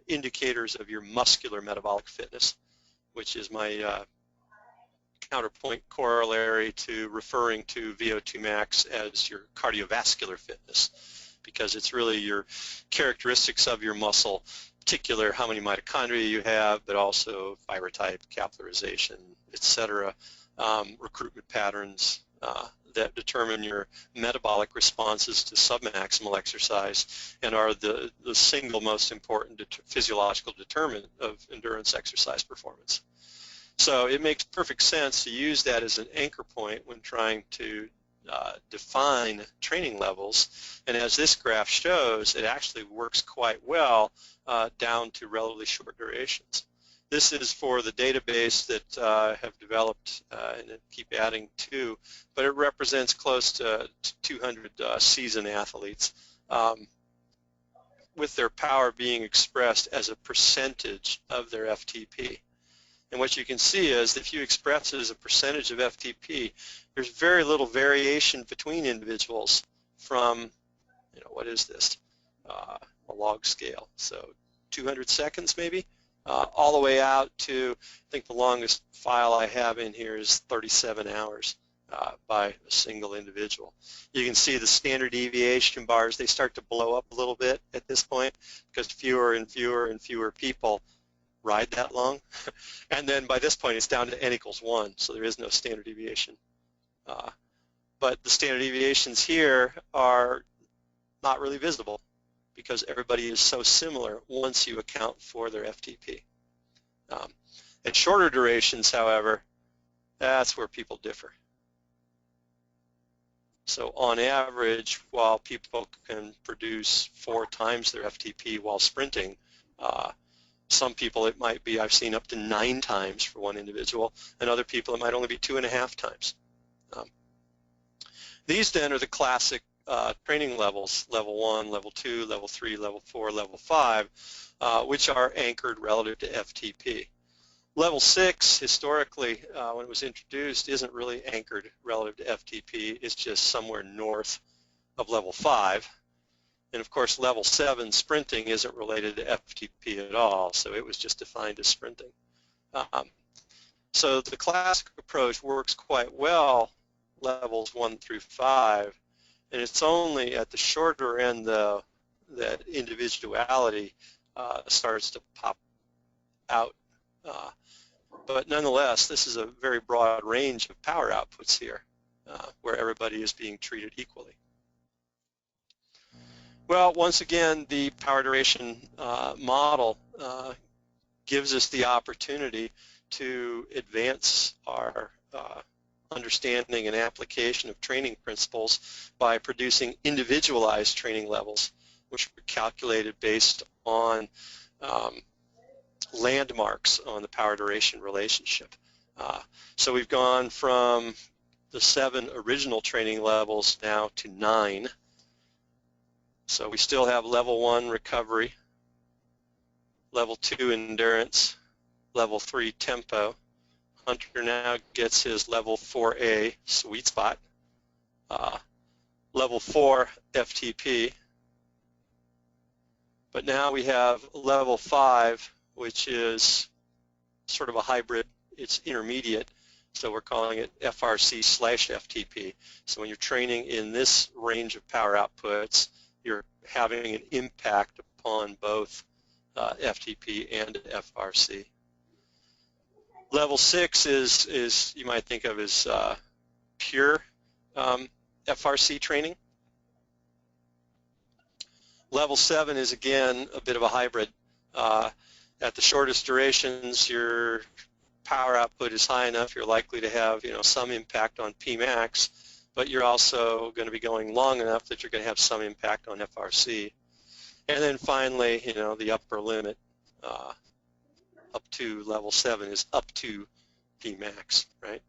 indicators of your muscular metabolic fitness, which is my counterpoint corollary to referring to VO2 max as your cardiovascular fitness, because it's really your characteristics of your muscle, particular how many mitochondria you have, but also fiber type, capillarization, etc., recruitment patterns that determine your metabolic responses to submaximal exercise and are the single most important physiological determinant of endurance exercise performance. So it makes perfect sense to use that as an anchor point when trying to define training levels. And as this graph shows, it actually works quite well down to relatively short durations. This is for the database that I have developed and keep adding to, but it represents close to 200 seasoned athletes, with their power being expressed as a percentage of their FTP. And what you can see is if you express it as a percentage of FTP, there's very little variation between individuals from, what is this, a log scale. So 200 seconds maybe, all the way out to, I think the longest file I have in here is 37 hours by a single individual. You can see the standard deviation bars, they start to blow up a little bit at this point because fewer and fewer and fewer people ride that long. And then by this point it's down to n equals 1, so there is no standard deviation. But the standard deviations here are not really visible because everybody is so similar once you account for their FTP. At shorter durations, however, that's where people differ. So on average, while people can produce 4 times their FTP while sprinting, some people it might be, I've seen up to 9 times for one individual, and other people it might only be 2.5 times. These then are the classic training levels, level 1, level 2, level 3, level 4, level 5, which are anchored relative to FTP. Level 6, historically, when it was introduced, isn't really anchored relative to FTP. It's just somewhere north of level 5. And of course, level 7 sprinting isn't related to FTP at all, so it was just defined as sprinting. So the classic approach works quite well, levels 1 through 5, and it's only at the shorter end, though, that individuality starts to pop out. But nonetheless, this is a very broad range of power outputs here, where everybody is being treated equally. Well, once again, the power duration model gives us the opportunity to advance our understanding and application of training principles by producing individualized training levels, which are calculated based on landmarks on the power duration relationship. So we've gone from the 7 original training levels now to 9. So we still have level 1 recovery, level 2 endurance, level 3 tempo. Hunter now gets his level 4A sweet spot, level 4 FTP, but now we have level 5, which is sort of a hybrid. It's intermediate, so we're calling it FRC/FTP. So when you're training in this range of power outputs, you're having an impact upon both FTP and FRC. Level 6 is you might think of as pure FRC training. Level 7 is again a bit of a hybrid. At the shortest durations, your power output is high enough, you're likely to have some impact on Pmax, but you're also going to be going long enough that you're going to have some impact on FRC. And then finally, the upper limit up to level 7 is up to Pmax, right?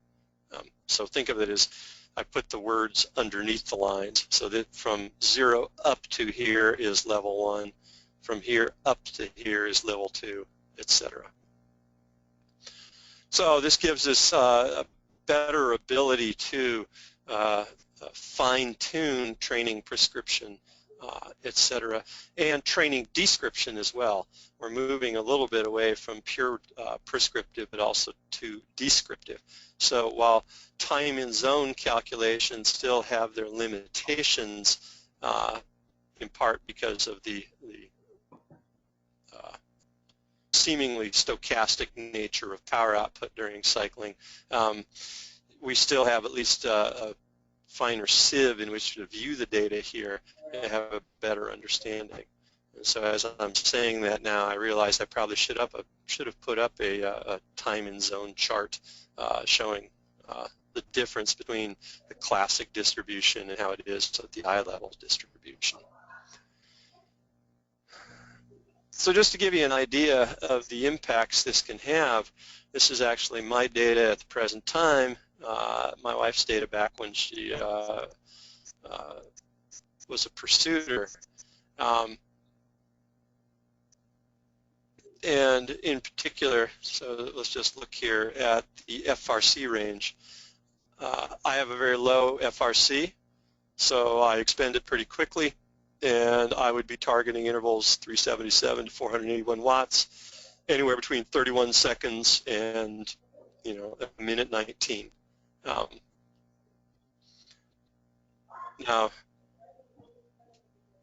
So think of it as I put the words underneath the lines, so that from 0 up to here is level 1, from here up to here is level 2, etc. So this gives us a better ability to fine-tune training prescription, etc., and training description as well. We're moving a little bit away from pure prescriptive, but also to descriptive. So while time and zone calculations still have their limitations, in part because of the seemingly stochastic nature of power output during cycling, we still have at least a finer sieve in which to view the data here and have a better understanding. And so as I'm saying that now, I realize I probably should have put up a time and zone chart showing the difference between the classic distribution and how it is at the eye level distribution. So just to give you an idea of the impacts this can have, this is actually my data at the present time, my wife's data back when she was a pursuiter. And in particular, so let's just look here at the FRC range. I have a very low FRC, so I expend it pretty quickly, and I would be targeting intervals 377 to 481 watts, anywhere between 31 seconds and, you know, a minute 19. Now,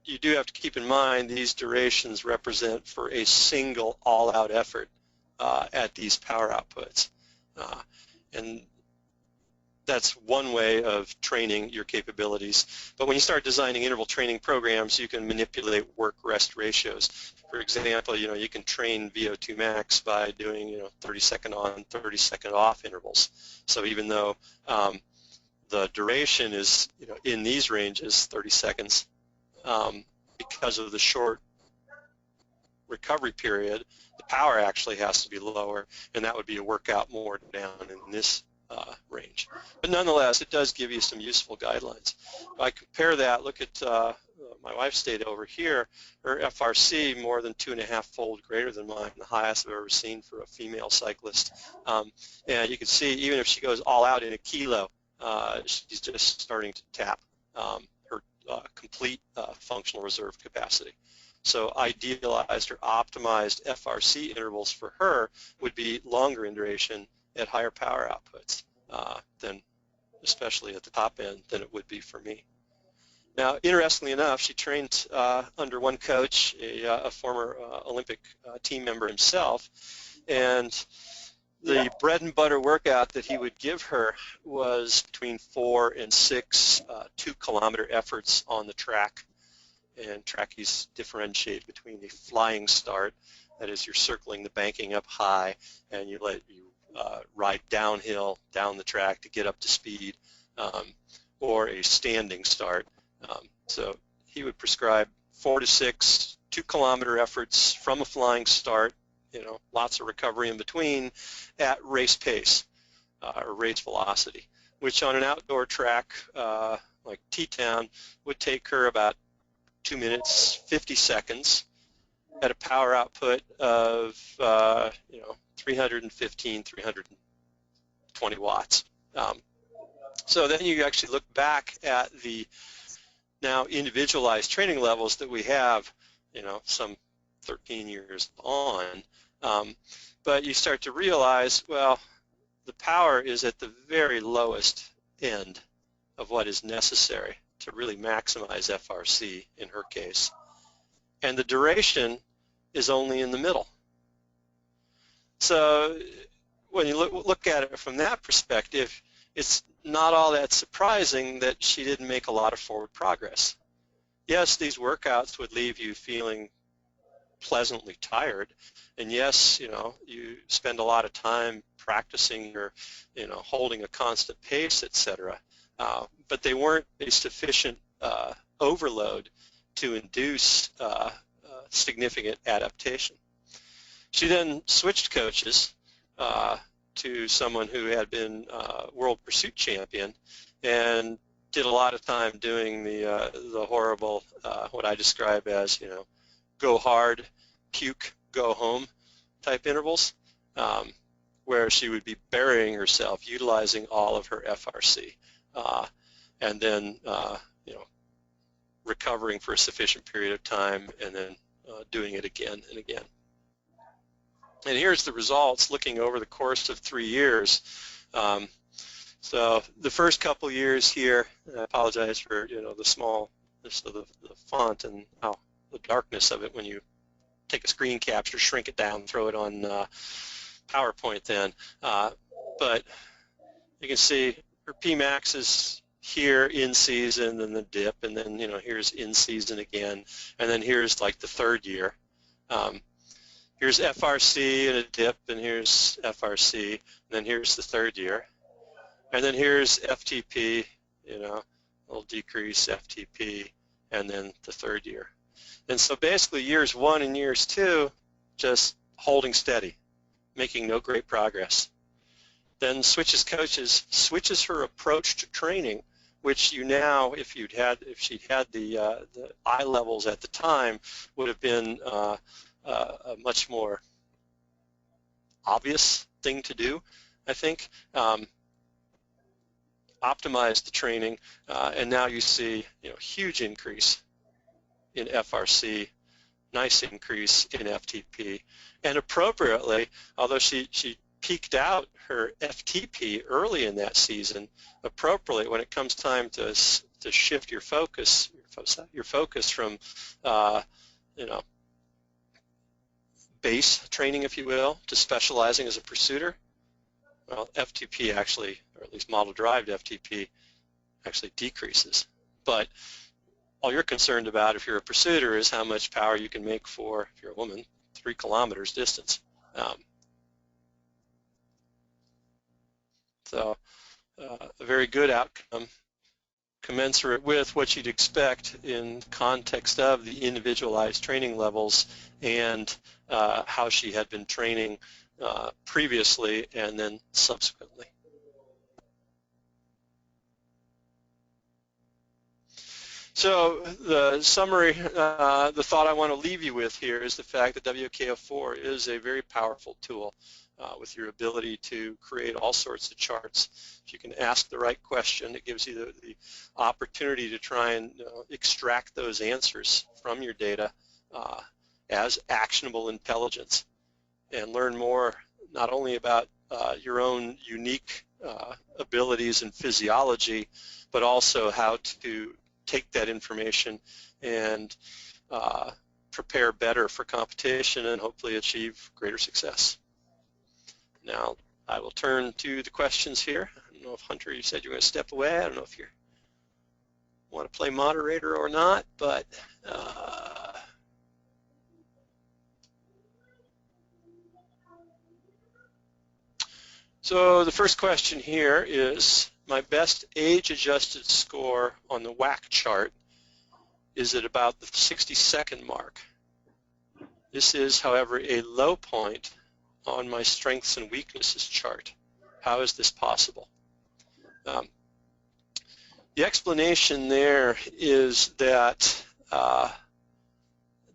you do have to keep in mind these durations represent for a single all-out effort at these power outputs. And that's one way of training your capabilities. But when you start designing interval training programs, you can manipulate work-rest ratios. For example, you know, you can train VO2 max by doing, you know, 30-second on, 30-second off intervals. So even though the duration is, you know, in these ranges, 30 seconds, because of the short recovery period, the power actually has to be lower, and that would be a workout more down in this range. But nonetheless, it does give you some useful guidelines. If I compare that, look at my wife's data over here, her FRC more than 2.5-fold greater than mine, the highest I've ever seen for a female cyclist. And you can see even if she goes all out in a kilo, she's just starting to tap her complete functional reserve capacity. So idealized or optimized FRC intervals for her would be longer in duration at higher power outputs than, especially at the top end, than it would be for me. Now, interestingly enough, she trained under one coach, a former Olympic team member himself, and the bread and butter workout that he would give her was between 4 and 6 2-kilometer efforts on the track. And trackies differentiate between a flying start, that is, you're circling the banking up high, and you ride downhill down the track to get up to speed, or a standing start. So he would prescribe 4 to 6 2-kilometer efforts from a flying start, you know, lots of recovery in between, at race pace or race velocity, which on an outdoor track like T-Town would take her about 2 minutes 50 seconds at a power output of 315, 320 watts. So then you actually look back at the now individualized training levels that we have, you know, some 13 years on, but you start to realize, well, the power is at the very lowest end of what is necessary to really maximize FRC in her case, and the duration is only in the middle. So when you look at it from that perspective, it's not all that surprising that she didn't make a lot of forward progress. Yes, these workouts would leave you feeling pleasantly tired, and yes, you know, you spend a lot of time practicing your, you know, holding a constant pace, etc. But they weren't a sufficient overload to induce significant adaptation. She then switched coaches to someone who had been world pursuit champion and did a lot of time doing the horrible, what I describe as, you know, go hard, puke, go home type intervals, where she would be burying herself, utilizing all of her FRC, and then you know, recovering for a sufficient period of time, and then doing it again and again. And here's the results looking over the course of 3 years. So the first couple years here, and I apologize for, you know, the smallness of the font and the darkness of it when you take a screen capture, shrink it down, throw it on PowerPoint then. But you can see her Pmax is here in season and the dip, and then, you know, here's in season again, and then here's like the third year. Here's FRC and a dip, and here's FRC, and then here's the third year. And then here's FTP, you know, a little decrease, FTP, and then the third year. And so basically years 1 and years 2, just holding steady, making no great progress. Then switches coaches, switches her approach to training, which you now, if she'd had the eye levels at the time, would have been a much more obvious thing to do, I think. Optimize the training, and now you see, huge increase in FRC, nice increase in FTP, and appropriately, although she peaked out her FTP early in that season, appropriately when it comes time to shift your focus from base training, if you will, to specializing as a pursuiter. Well, FTP actually, or at least model-derived FTP, actually decreases. But all you're concerned about if you're a pursuiter is how much power you can make for, if you're a woman, 3 kilometers distance. So a very good outcome, commensurate with what you'd expect in context of the individualized training levels and how she had been training previously and then subsequently. So the summary, the thought I want to leave you with here is the fact that WKO4 is a very powerful tool with your ability to create all sorts of charts. If you can ask the right question, it gives you the opportunity to try and extract those answers from your data as actionable intelligence and learn more not only about your own unique abilities in physiology, but also how to take that information and prepare better for competition and hopefully achieve greater success. Now, I will turn to the questions here. I don't know if Hunter, you said you were going to step away. I don't know if you want to play moderator or not, but so the first question here is, my best age-adjusted score on the WAC chart is at about the 60-second mark. This is, however, a low point on my strengths and weaknesses chart. How is this possible? The explanation there is that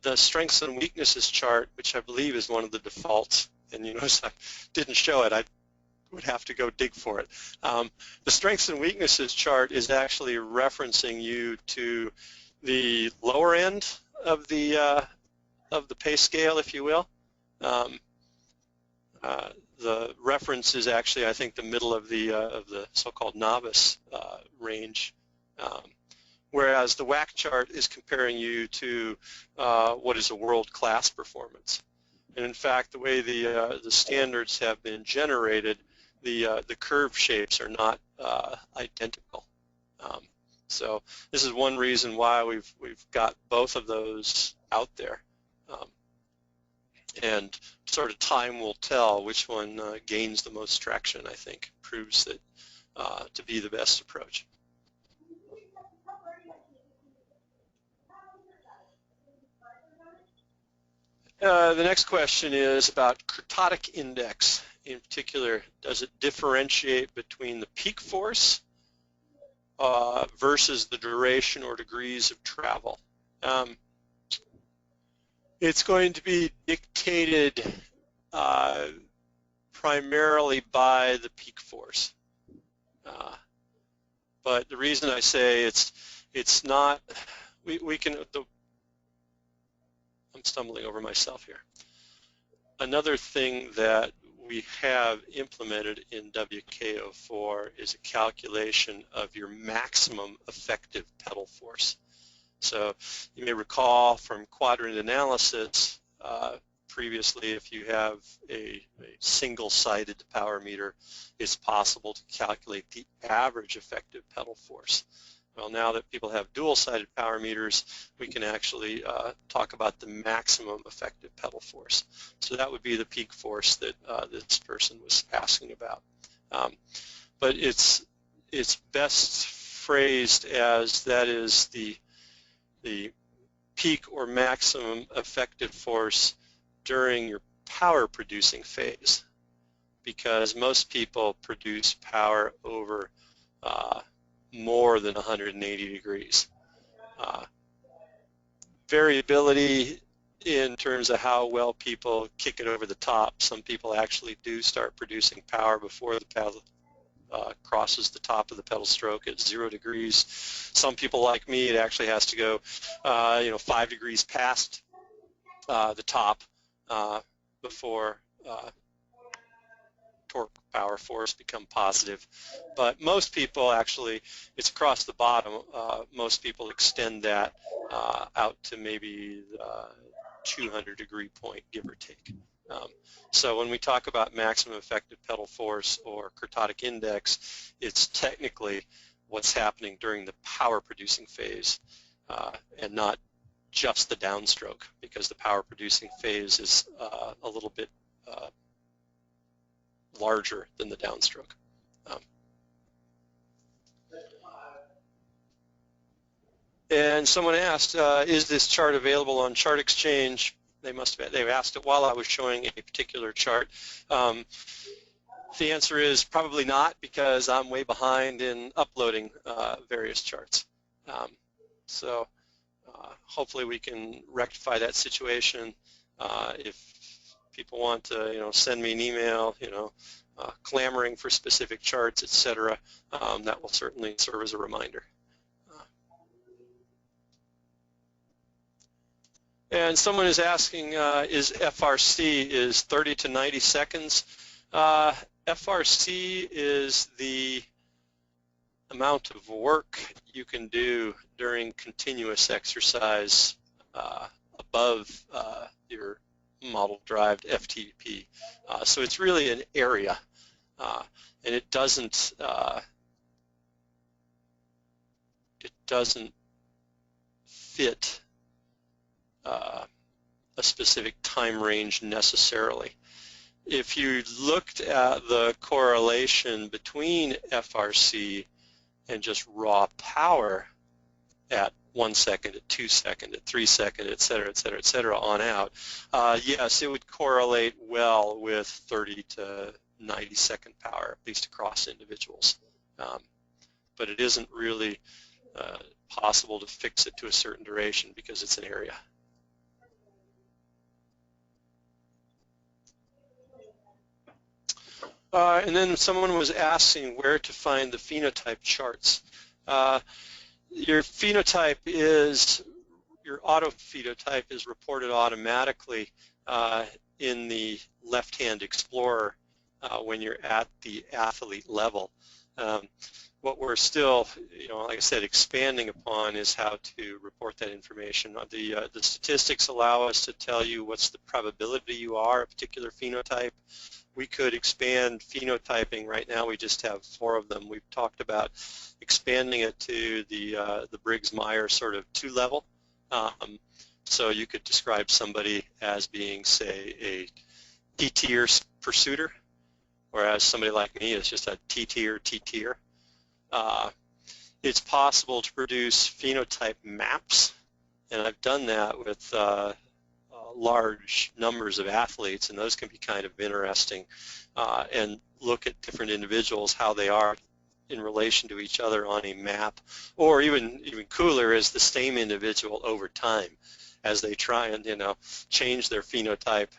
the strengths and weaknesses chart, which I believe is one of the defaults, and you notice I didn't show it, I would have to go dig for it. The strengths and weaknesses chart is actually referencing you to the lower end of the pay scale, if you will. The reference is actually, I think, the middle of the so-called novice range, whereas the WAC chart is comparing you to what is a world-class performance. And in fact, the way the standards have been generated, the curve shapes are not identical. So this is one reason why we've got both of those out there. And sort of time will tell which one gains the most traction, I think, proves that to be the best approach. The next question is about kurtotic index. In particular, does it differentiate between the peak force versus the duration or degrees of travel? It's going to be dictated primarily by the peak force. But the reason I say it's not, I'm stumbling over myself here. Another thing that we have implemented in WKO4 is a calculation of your maximum effective pedal force. So you may recall from quadrant analysis previously, if you have a single-sided power meter, it's possible to calculate the average effective pedal force. Well, now that people have dual-sided power meters, we can actually talk about the maximum effective pedal force. So that would be the peak force that this person was asking about. But it's best phrased as that is the peak or maximum effective force during your power producing phase, because most people produce power over more than 180 degrees. Variability in terms of how well people kick it over the top. Some people actually do start producing power before the pedal crosses the top of the pedal stroke at 0 degrees. Some people like me, it actually has to go 5 degrees past the top before torque, power, force become positive. But most people actually, it's across the bottom. Most people extend that out to maybe 200 degree point, give or take. So when we talk about maximum effective pedal force or kurtotic index, it's technically what's happening during the power producing phase and not just the downstroke, because the power producing phase is a little bit larger than the downstroke. And someone asked, is this chart available on Chart Exchange? They've asked it while I was showing a particular chart. The answer is probably not, because I'm way behind in uploading various charts. So hopefully we can rectify that situation. If people want to, send me an email, clamoring for specific charts, etc., that will certainly serve as a reminder. And someone is asking, is FRC 30 to 90 seconds? FRC is the amount of work you can do during continuous exercise above your model-derived FTP. So it's really an area, and it doesn't fit a specific time range necessarily. If you looked at the correlation between FRC and just raw power at 1 second, at 2 seconds, at 3 seconds, et cetera, on out, yes, it would correlate well with 30 to 90 second power, at least across individuals. But it isn't really possible to fix it to a certain duration because it's an area. And then someone was asking where to find the phenotype charts. Your phenotype is, your auto phenotype is reported automatically in the left-hand explorer when you're at the athlete level. What we're still, like I said, expanding upon is how to report that information. The statistics allow us to tell you what's the probability you are a particular phenotype. We could expand phenotyping. Right now we just have 4 of them. We've talked about expanding it to the Briggs-Myers sort of 2 level. So you could describe somebody as being, say, a TTer pursuiter, whereas somebody like me is just a TTer. It's possible to produce phenotype maps, and I've done that with large numbers of athletes, and those can be kind of interesting, and look at different individuals, how they are in relation to each other on a map, or even cooler is the same individual over time as they try and change their phenotype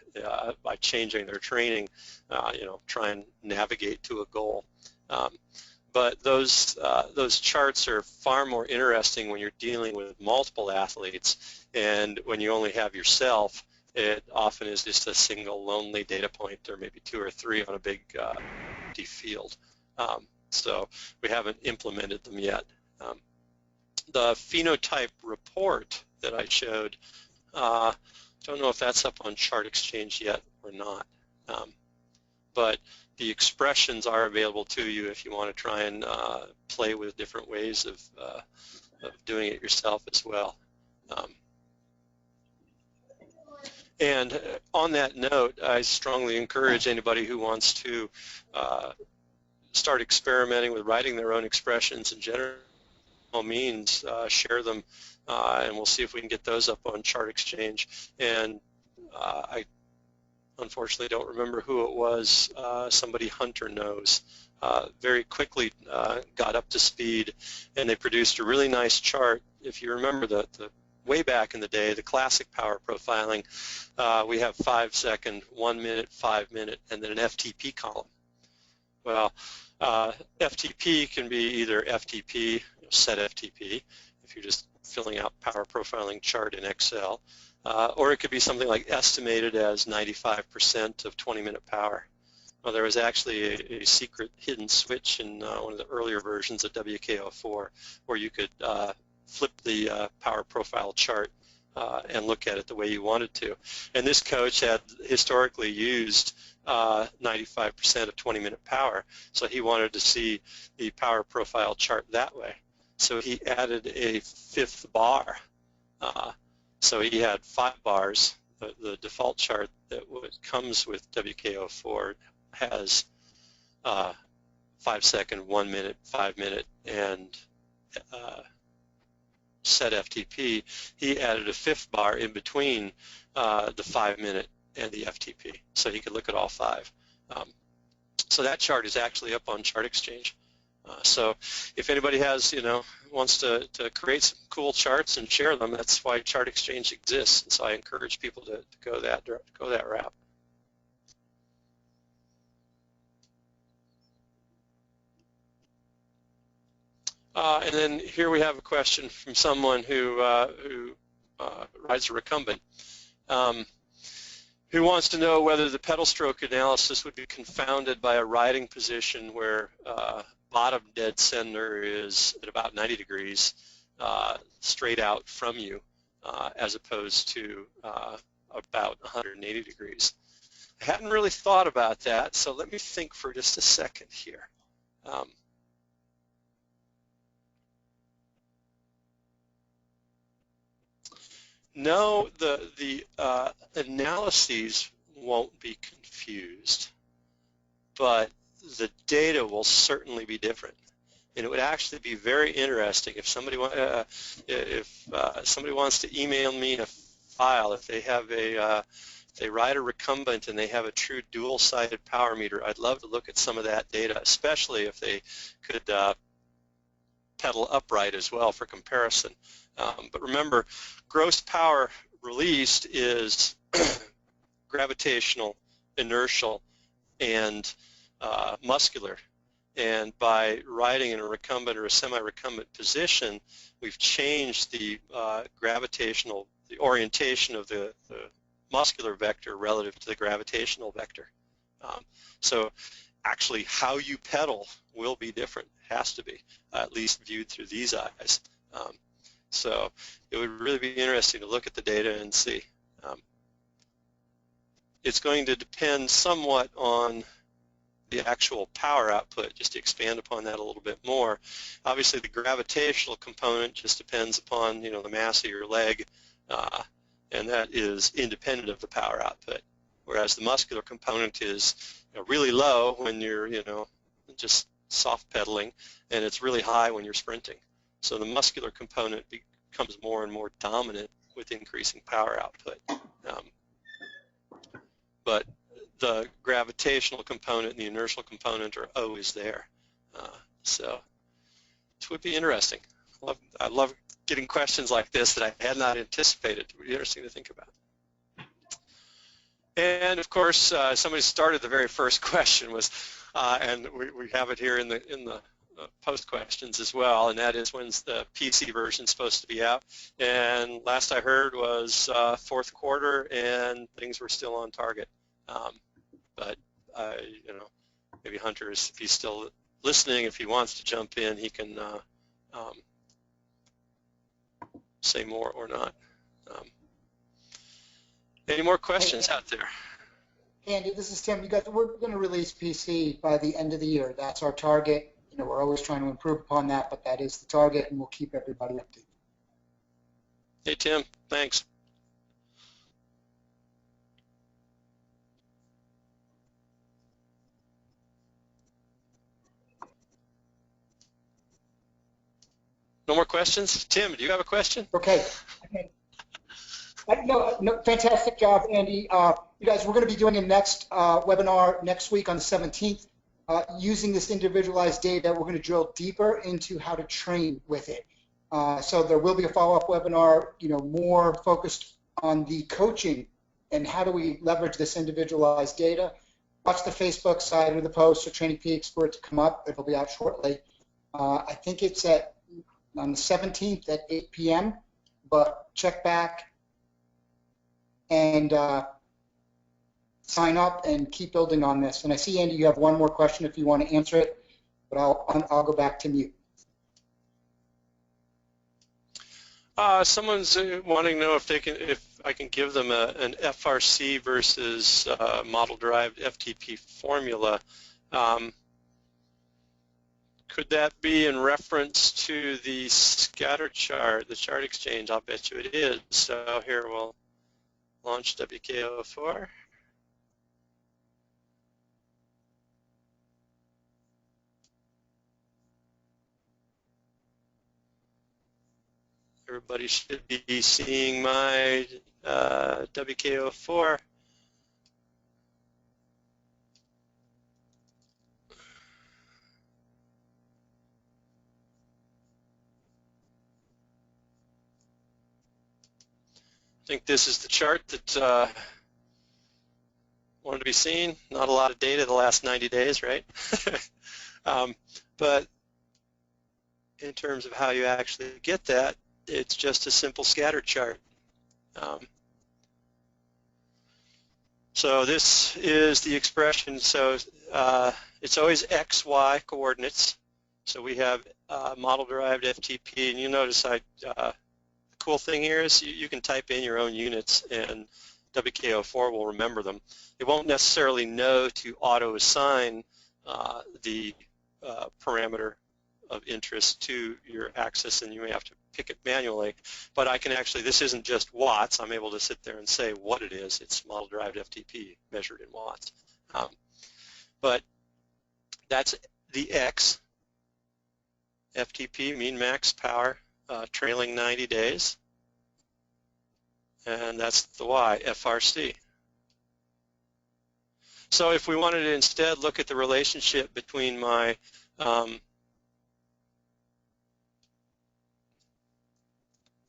by changing their training, try and navigate to a goal. But those charts are far more interesting when you're dealing with multiple athletes, and when you only have yourself, it often is just a single lonely data point, or maybe 2 or 3 on a big empty field. So we haven't implemented them yet. The phenotype report that I showed, don't know if that's up on Chart Exchange yet or not, but the expressions are available to you if you want to try and play with different ways of doing it yourself as well. And on that note, I strongly encourage anybody who wants to start experimenting with writing their own expressions in general means, share them and we'll see if we can get those up on Chart Exchange. And I unfortunately don't remember who it was. Somebody Hunter knows. Very quickly got up to speed, and they produced a really nice chart. If you remember the way back in the day, the classic power profiling, we have 5 second, 1 minute, 5 minute, and then an FTP column. Well, FTP can be either FTP, set FTP, if you're just filling out power profiling chart in Excel, or it could be something like estimated as 95% of 20-minute power. Well, there was actually a secret hidden switch in one of the earlier versions of WKO4 where you could flip the power profile chart and look at it the way you wanted to. And this coach had historically used 95% of 20-minute power, so he wanted to see the power profile chart that way. So he added a 5th bar. So he had 5 bars. The default chart that comes with WKO4 has 5 second, 1 minute, 5 minute, and set FTP. He added a 5th bar in between the 5 minute and the FTP, so he could look at all 5. So that chart is actually up on Chart Exchange. So if anybody has, wants to create some cool charts and share them, that's why Chart Exchange exists. And so I encourage people to go that route. And then here we have a question from someone who rides a recumbent, who wants to know whether the pedal stroke analysis would be confounded by a riding position where bottom dead center is at about 90 degrees straight out from you, as opposed to about 180 degrees. I hadn't really thought about that, so let me think for just a second here. No, the analyses won't be confused, but the data will certainly be different. And it would actually be very interesting if somebody somebody wants to email me a file, if they have they ride a recumbent and they have a true dual-sided power meter. I'd love to look at some of that data, especially if they could pedal upright as well for comparison. But remember, gross power released is gravitational, inertial, and muscular. And by riding in a recumbent or a semi-recumbent position, we've changed the gravitational, the orientation of the muscular vector relative to the gravitational vector. So actually how you pedal will be different, has to be, at least viewed through these eyes. So it would really be interesting to look at the data and see. It's going to depend somewhat on the actual power output, just to expand upon that a little bit more. Obviously the gravitational component just depends upon the mass of your leg, and that is independent of the power output, whereas the muscular component is really low when you're just soft pedaling, and it's really high when you're sprinting. So the muscular component becomes more and more dominant with increasing power output. But the gravitational component and the inertial component are always there. So it would be interesting. I love getting questions like this that I had not anticipated. It would be interesting to think about. And of course, somebody started the very first question was, and we have it here in the post questions as well, and that is, when's the PC version supposed to be out? And last I heard was 4th quarter, and things were still on target. But maybe Hunter, if he's still listening, if he wants to jump in, he can say more or not. Any more questions out there? Andy, this is Tim. We're going to release PC by the end of the year. That's our target. We're always trying to improve upon that, but that is the target, and we'll keep everybody updated. Hey, Tim. Thanks. No more questions? Tim, do you have a question? Okay. No, fantastic job, Andy. You guys, we're going to be doing a next webinar next week on the 17th. Using this individualized data, we're going to drill deeper into how to train with it. So there will be a follow-up webinar, more focused on the coaching and how do we leverage this individualized data. Watch the Facebook side of the post or TrainingPeaks for it to come up. It'll be out shortly. I think it's on the 17th at 8 p.m., but check back and sign up and keep building on this. And I see, Andy, you have one more question if you want to answer it, but I'll go back to mute. Someone's wanting to know if I can give them an FRC versus model-derived FTP formula. Could that be in reference to the scatter chart, the chart exchange? I'll bet you it is. So here we'll launch WKO4. Everybody should be seeing my WKO4. I think this is the chart that wanted to be seen. Not a lot of data the last 90 days, right? But in terms of how you actually get that, it's just a simple scatter chart. So this is the expression. So it's always X, Y coordinates. So we have model-derived FTP, and you notice the cool thing here is you can type in your own units, and WKO4 will remember them. It won't necessarily know to auto-assign the parameter of interest to your axis, and you may have to pick it manually. But I can actually, this isn't just watts. I'm able to sit there and say what it is. It's model-derived FTP measured in watts. But that's the X, FTP, mean max power, trailing 90 days. And that's the Y, FRC. So if we wanted to instead look at the relationship between my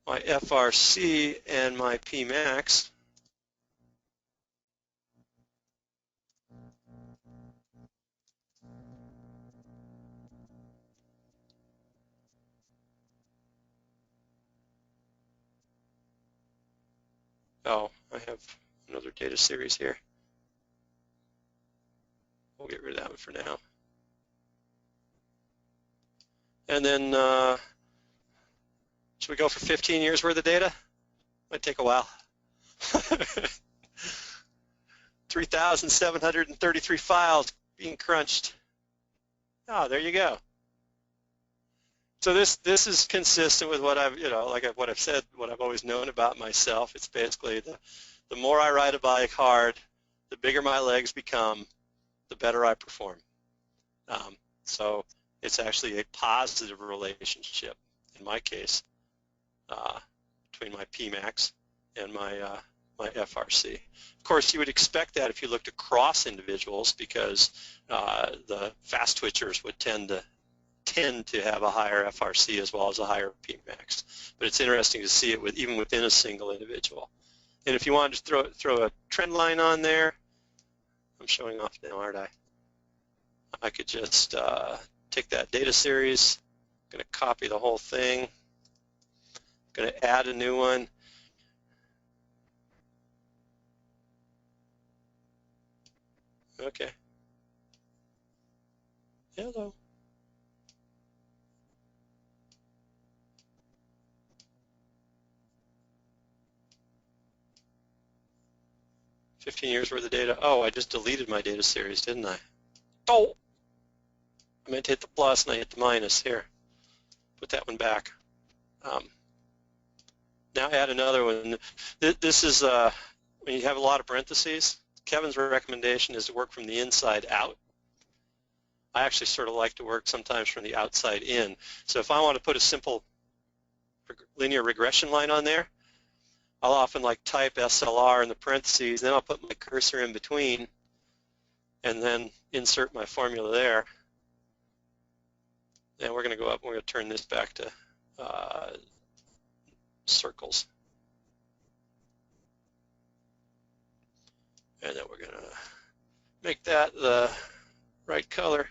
my FRC and my P max, oh, I have another data series here. We'll get rid of that one for now. And then should we go for 15 years worth of data? Might take a while. 3,733 files being crunched. Oh, there you go. So this is consistent with what I've what I've said, what I've always known about myself. It's basically the more I ride a bike hard, the bigger my legs become, the better I perform. So it's actually a positive relationship in my case between my Pmax and my my FRC. Of course, you would expect that if you looked across individuals, because the fast twitchers would tend to have a higher FRC as well as a higher Pmax. But it's interesting to see it even within a single individual. And if you wanted to throw a trend line on there, I'm showing off now, aren't I? I could just take that data series. I'm going to copy the whole thing. I'm going to add a new one. Okay. Hello. $15 years worth of data. Oh, I just deleted my data series, didn't I? Oh! I meant to hit the plus and I hit the minus. Here, put that one back. Now add another one. This is when you have a lot of parentheses. Kevin's recommendation is to work from the inside out. I actually sort of like to work sometimes from the outside in. So if I want to put a simple linear regression line on there, I'll often like type SLR in the parentheses, then I'll put my cursor in between and then insert my formula there. And we're going to go up and we're going to turn this back to circles. And then we're going to make that the right color.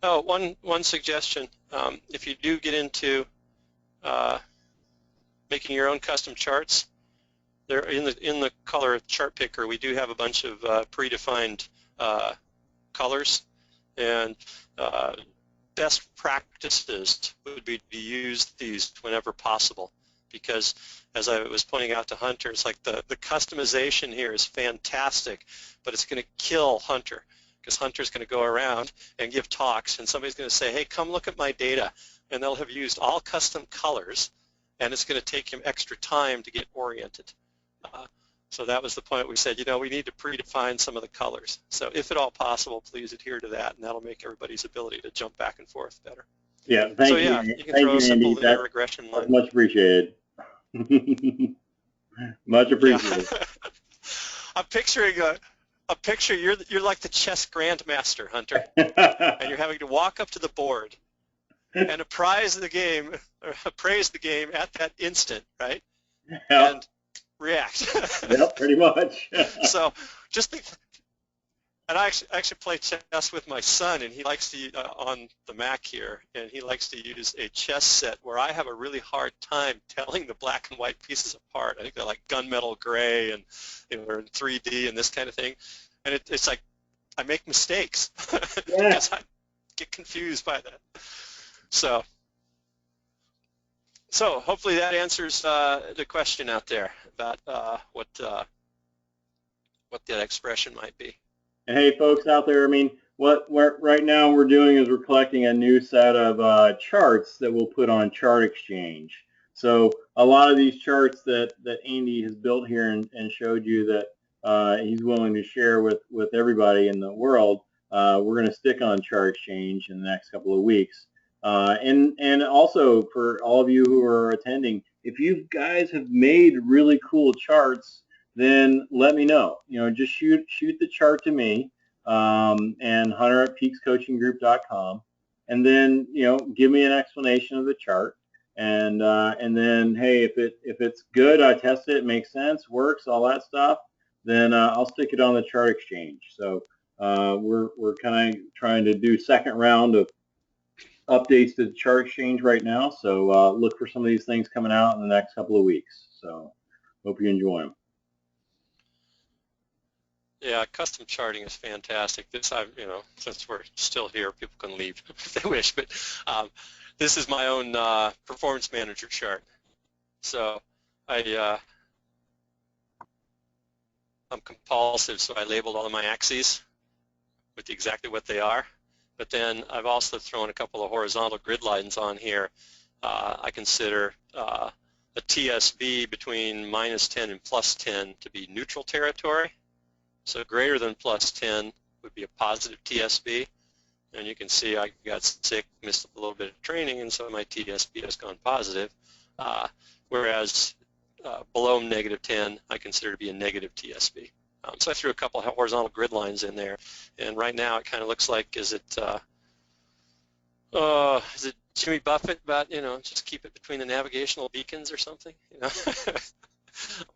Oh, one suggestion. If you do get into making your own custom charts, there in the color chart picker, we do have a bunch of predefined colors, and best practices would be to use these whenever possible, because as I was pointing out to Hunter, it's like the customization here is fantastic, but it's going to kill Hunter, because Hunter's going to go around and give talks, and somebody's going to say, hey, come look at my data, and they'll have used all custom colors, and it's going to take him extra time to get oriented. So that was the point. We said, you know, we need to predefine some of the colors. So if at all possible, please adhere to that, and that'll make everybody's ability to jump back and forth better. Yeah, thank you. So yeah, you can throw a simple linear regression line. Much appreciated. Much appreciated. Yeah. I'm picturing a picture. You're like the chess grandmaster, Hunter, and you're having to walk up to the board and appraise the game at that instant, right? Yep. And react. Yep, pretty much. So just think, and I actually play chess with my son, and he likes to on the Mac here, and he likes to use a chess set where I have a really hard time telling the black and white pieces apart. I think they're like gunmetal gray and they're in 3D and this kind of thing, and it's like I make mistakes because I get confused by that. So hopefully that answers the question out there about what that expression might be. Hey, folks out there, I mean, right now we're doing is we're collecting a new set of charts that we'll put on Chart Exchange. So a lot of these charts that Andy has built here and showed you that he's willing to share with everybody in the world, we're going to stick on Chart Exchange in the next couple of weeks. And also for all of you who are attending, if you guys have made really cool charts, then let me know. You know, just shoot the chart to me and Hunter at peakscoachinggroup.com, and then give me an explanation of the chart, and then hey, if it's good, I test it, makes sense, works, all that stuff, then I'll stick it on the Chart Exchange. So we're kind of trying to do second round of updates to the Chart Exchange right now. So look for some of these things coming out in the next couple of weeks. So hope you enjoy them. Yeah, custom charting is fantastic. This, since we're still here, people can leave if they wish, but this is my own performance manager chart. So I'm compulsive, so I labeled all of my axes with exactly what they are. But then I've also thrown a couple of horizontal grid lines on here. I consider a TSV between -10 and +10 to be neutral territory. So greater than +10 would be a positive TSV. And you can see I got sick, missed a little bit of training, and so my TSV has gone positive. Whereas below -10, I consider to be a negative TSV. So I threw a couple of horizontal grid lines in there, and right now it kind of looks like, is it Jimmy Buffett about, just keep it between the navigational beacons or something,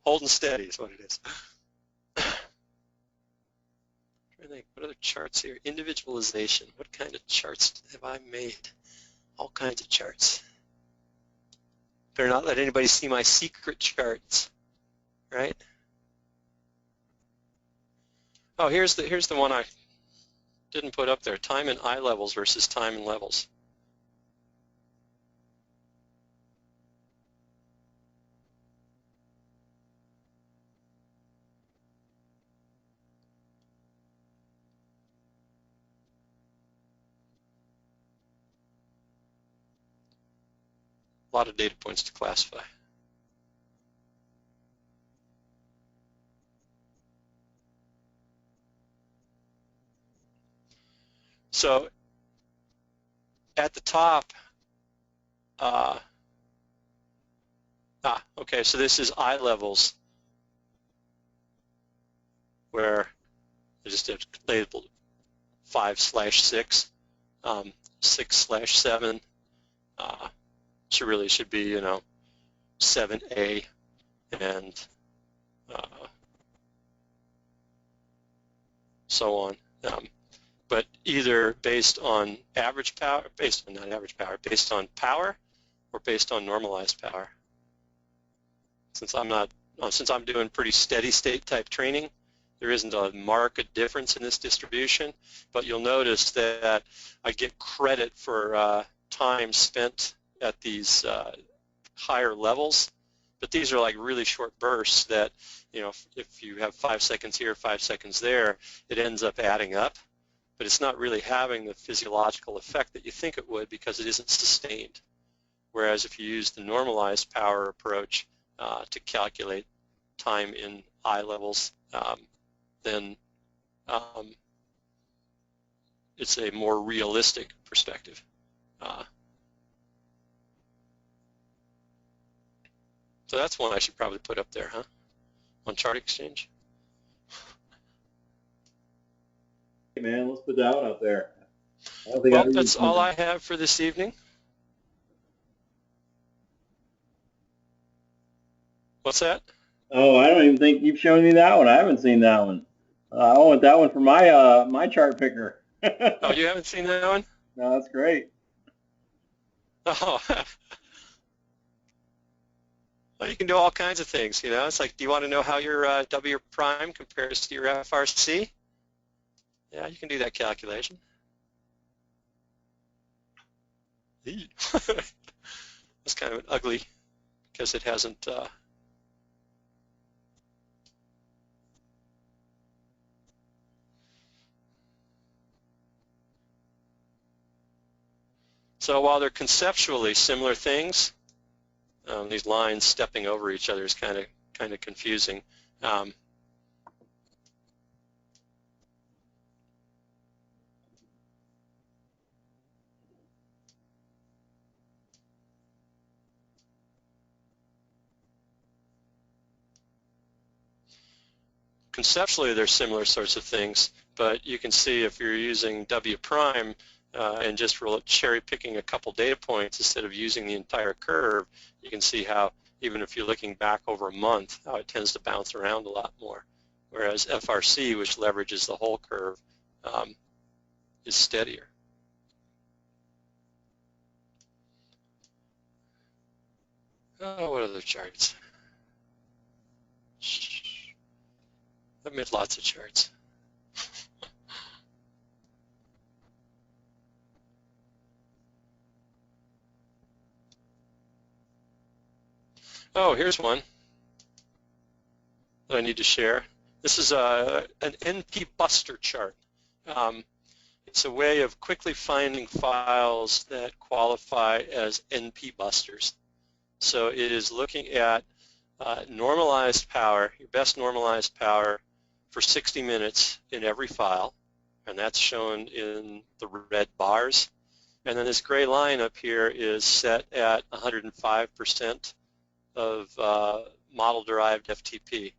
Holding steady is what it is. I think, what other charts here? Individualization. What kind of charts have I made? All kinds of charts. Better not let anybody see my secret charts, right? Oh, here's the one I didn't put up there. Time in eye levels versus time in levels. A lot of data points to classify. So at the top, Okay, so this is eye levels where I just have labeled 5/6, 6/7. So really should be, 7A and so on. But either based on average power, based on power, or based on normalized power. Since I'm doing pretty steady state type training, there isn't a marked difference in this distribution, but you'll notice that I get credit for time spent at these higher levels, but these are like really short bursts that, if you have 5 seconds here, 5 seconds there, it ends up adding up, but it's not really having the physiological effect that you think it would because it isn't sustained. Whereas if you use the normalized power approach to calculate time in eye levels, then it's a more realistic perspective. So that's one I should probably put up there, huh? On Chart Exchange. Hey man, let's put that one up there. Well, that's all I have for this evening. What's that? Oh, I don't even think you've shown me that one. I haven't seen that one. I want that one for my my chart picker. Oh, you haven't seen that one? No, that's great. Oh. Well, you can do all kinds of things, It's like, do you want to know how your W prime compares to your FRC? Yeah, you can do that calculation. It's kind of an ugly because it hasn't So while they're conceptually similar things, these lines stepping over each other is kind of confusing. Conceptually, they're similar sorts of things, but you can see if you're using W prime and just cherry picking a couple data points instead of using the entire curve, you can see how, even if you're looking back over a month, how it tends to bounce around a lot more. Whereas FRC, which leverages the whole curve, is steadier. Oh, what other charts? I've made lots of charts. Oh, here's one that I need to share. This is an NP Buster chart. It's a way of quickly finding files that qualify as NP busters. So it is looking at normalized power, your best normalized power for 60 minutes in every file, and that's shown in the red bars. And then this gray line up here is set at 105% of model-derived FTP.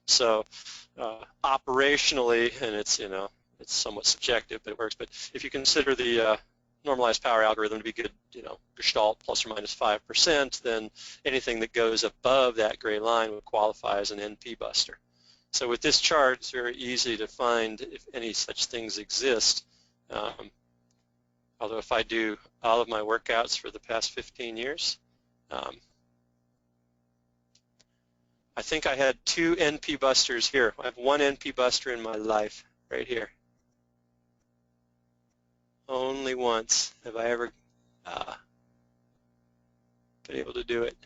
So operationally, and it's it's somewhat subjective, but it works. But if you consider the normalized power algorithm to be good, Gestalt plus or minus 5%, then anything that goes above that gray line would qualify as an NP buster. So with this chart, it's very easy to find if any such things exist. Although if I do all of my workouts for the past 15 years, I think I had 2 NP busters here. I have 1 NP buster in my life, right here. Only once have I ever been able to do it.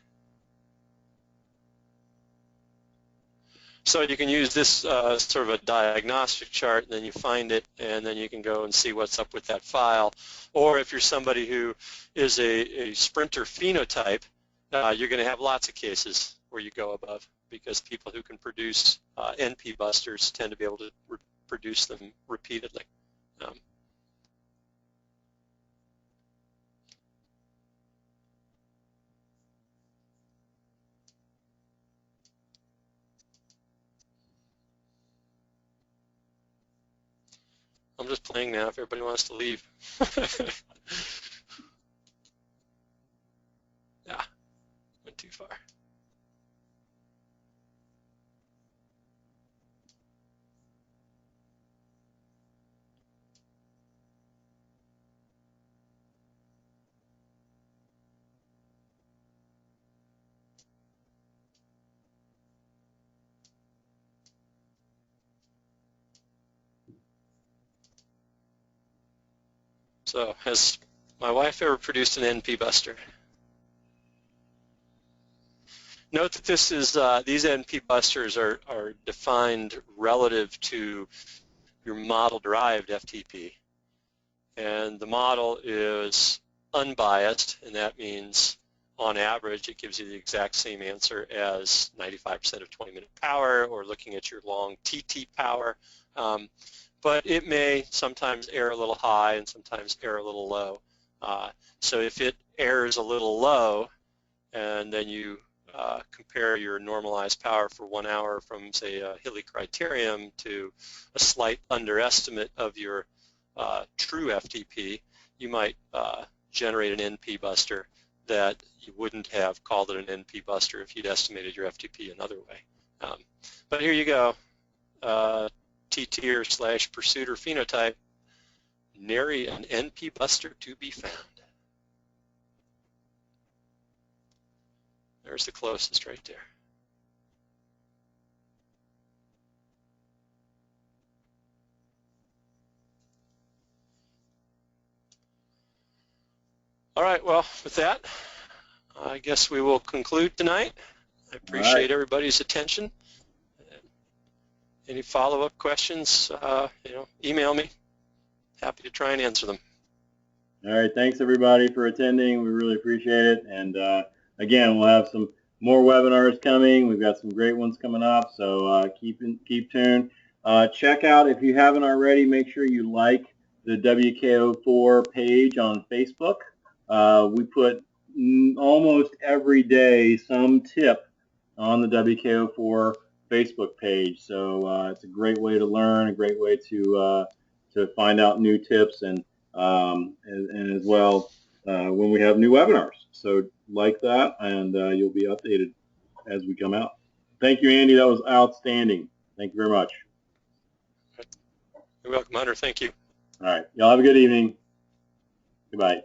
So you can use this sort of a diagnostic chart, and then you find it, and then you can go and see what's up with that file. Or if you're somebody who is a sprinter phenotype, you're going to have lots of cases where you go above, because people who can produce NP busters tend to be able to produce them repeatedly. I'm just playing now if everybody wants to leave. Yeah, went too far. So has my wife ever produced an NP buster? Note that this is these NP busters are defined relative to your model-derived FTP. And the model is unbiased, and that means on average it gives you the exact same answer as 95% of 20-minute power, or looking at your long TT power. But it may sometimes err a little high and sometimes err a little low. So if it errs a little low, and then you compare your normalized power for 1 hour from, say, a Hilly criterion to a slight underestimate of your true FTP, you might generate an NP buster that you wouldn't have called it an NP buster if you'd estimated your FTP another way. But here you go. TTer / pursuit or phenotype, nary an NP buster to be found. There's the closest right there. All right, well, with that, I guess we will conclude tonight. I appreciate everybody's attention. Any follow-up questions, email me. Happy to try and answer them. All right, thanks everybody for attending. We really appreciate it. And again, we'll have some more webinars coming. We've got some great ones coming up, so keep tuned. Check out, if you haven't already, make sure you like the WKO4 page on Facebook. We put almost every day some tip on the WKO4 Facebook page, so it's a great way to learn, a great way to find out new tips, and as well when we have new webinars. So like that, and you'll be updated as we come out. Thank you, Andy. That was outstanding. Thank you very much. You're welcome, Hunter. Thank you. All right. Y'all have a good evening. Goodbye.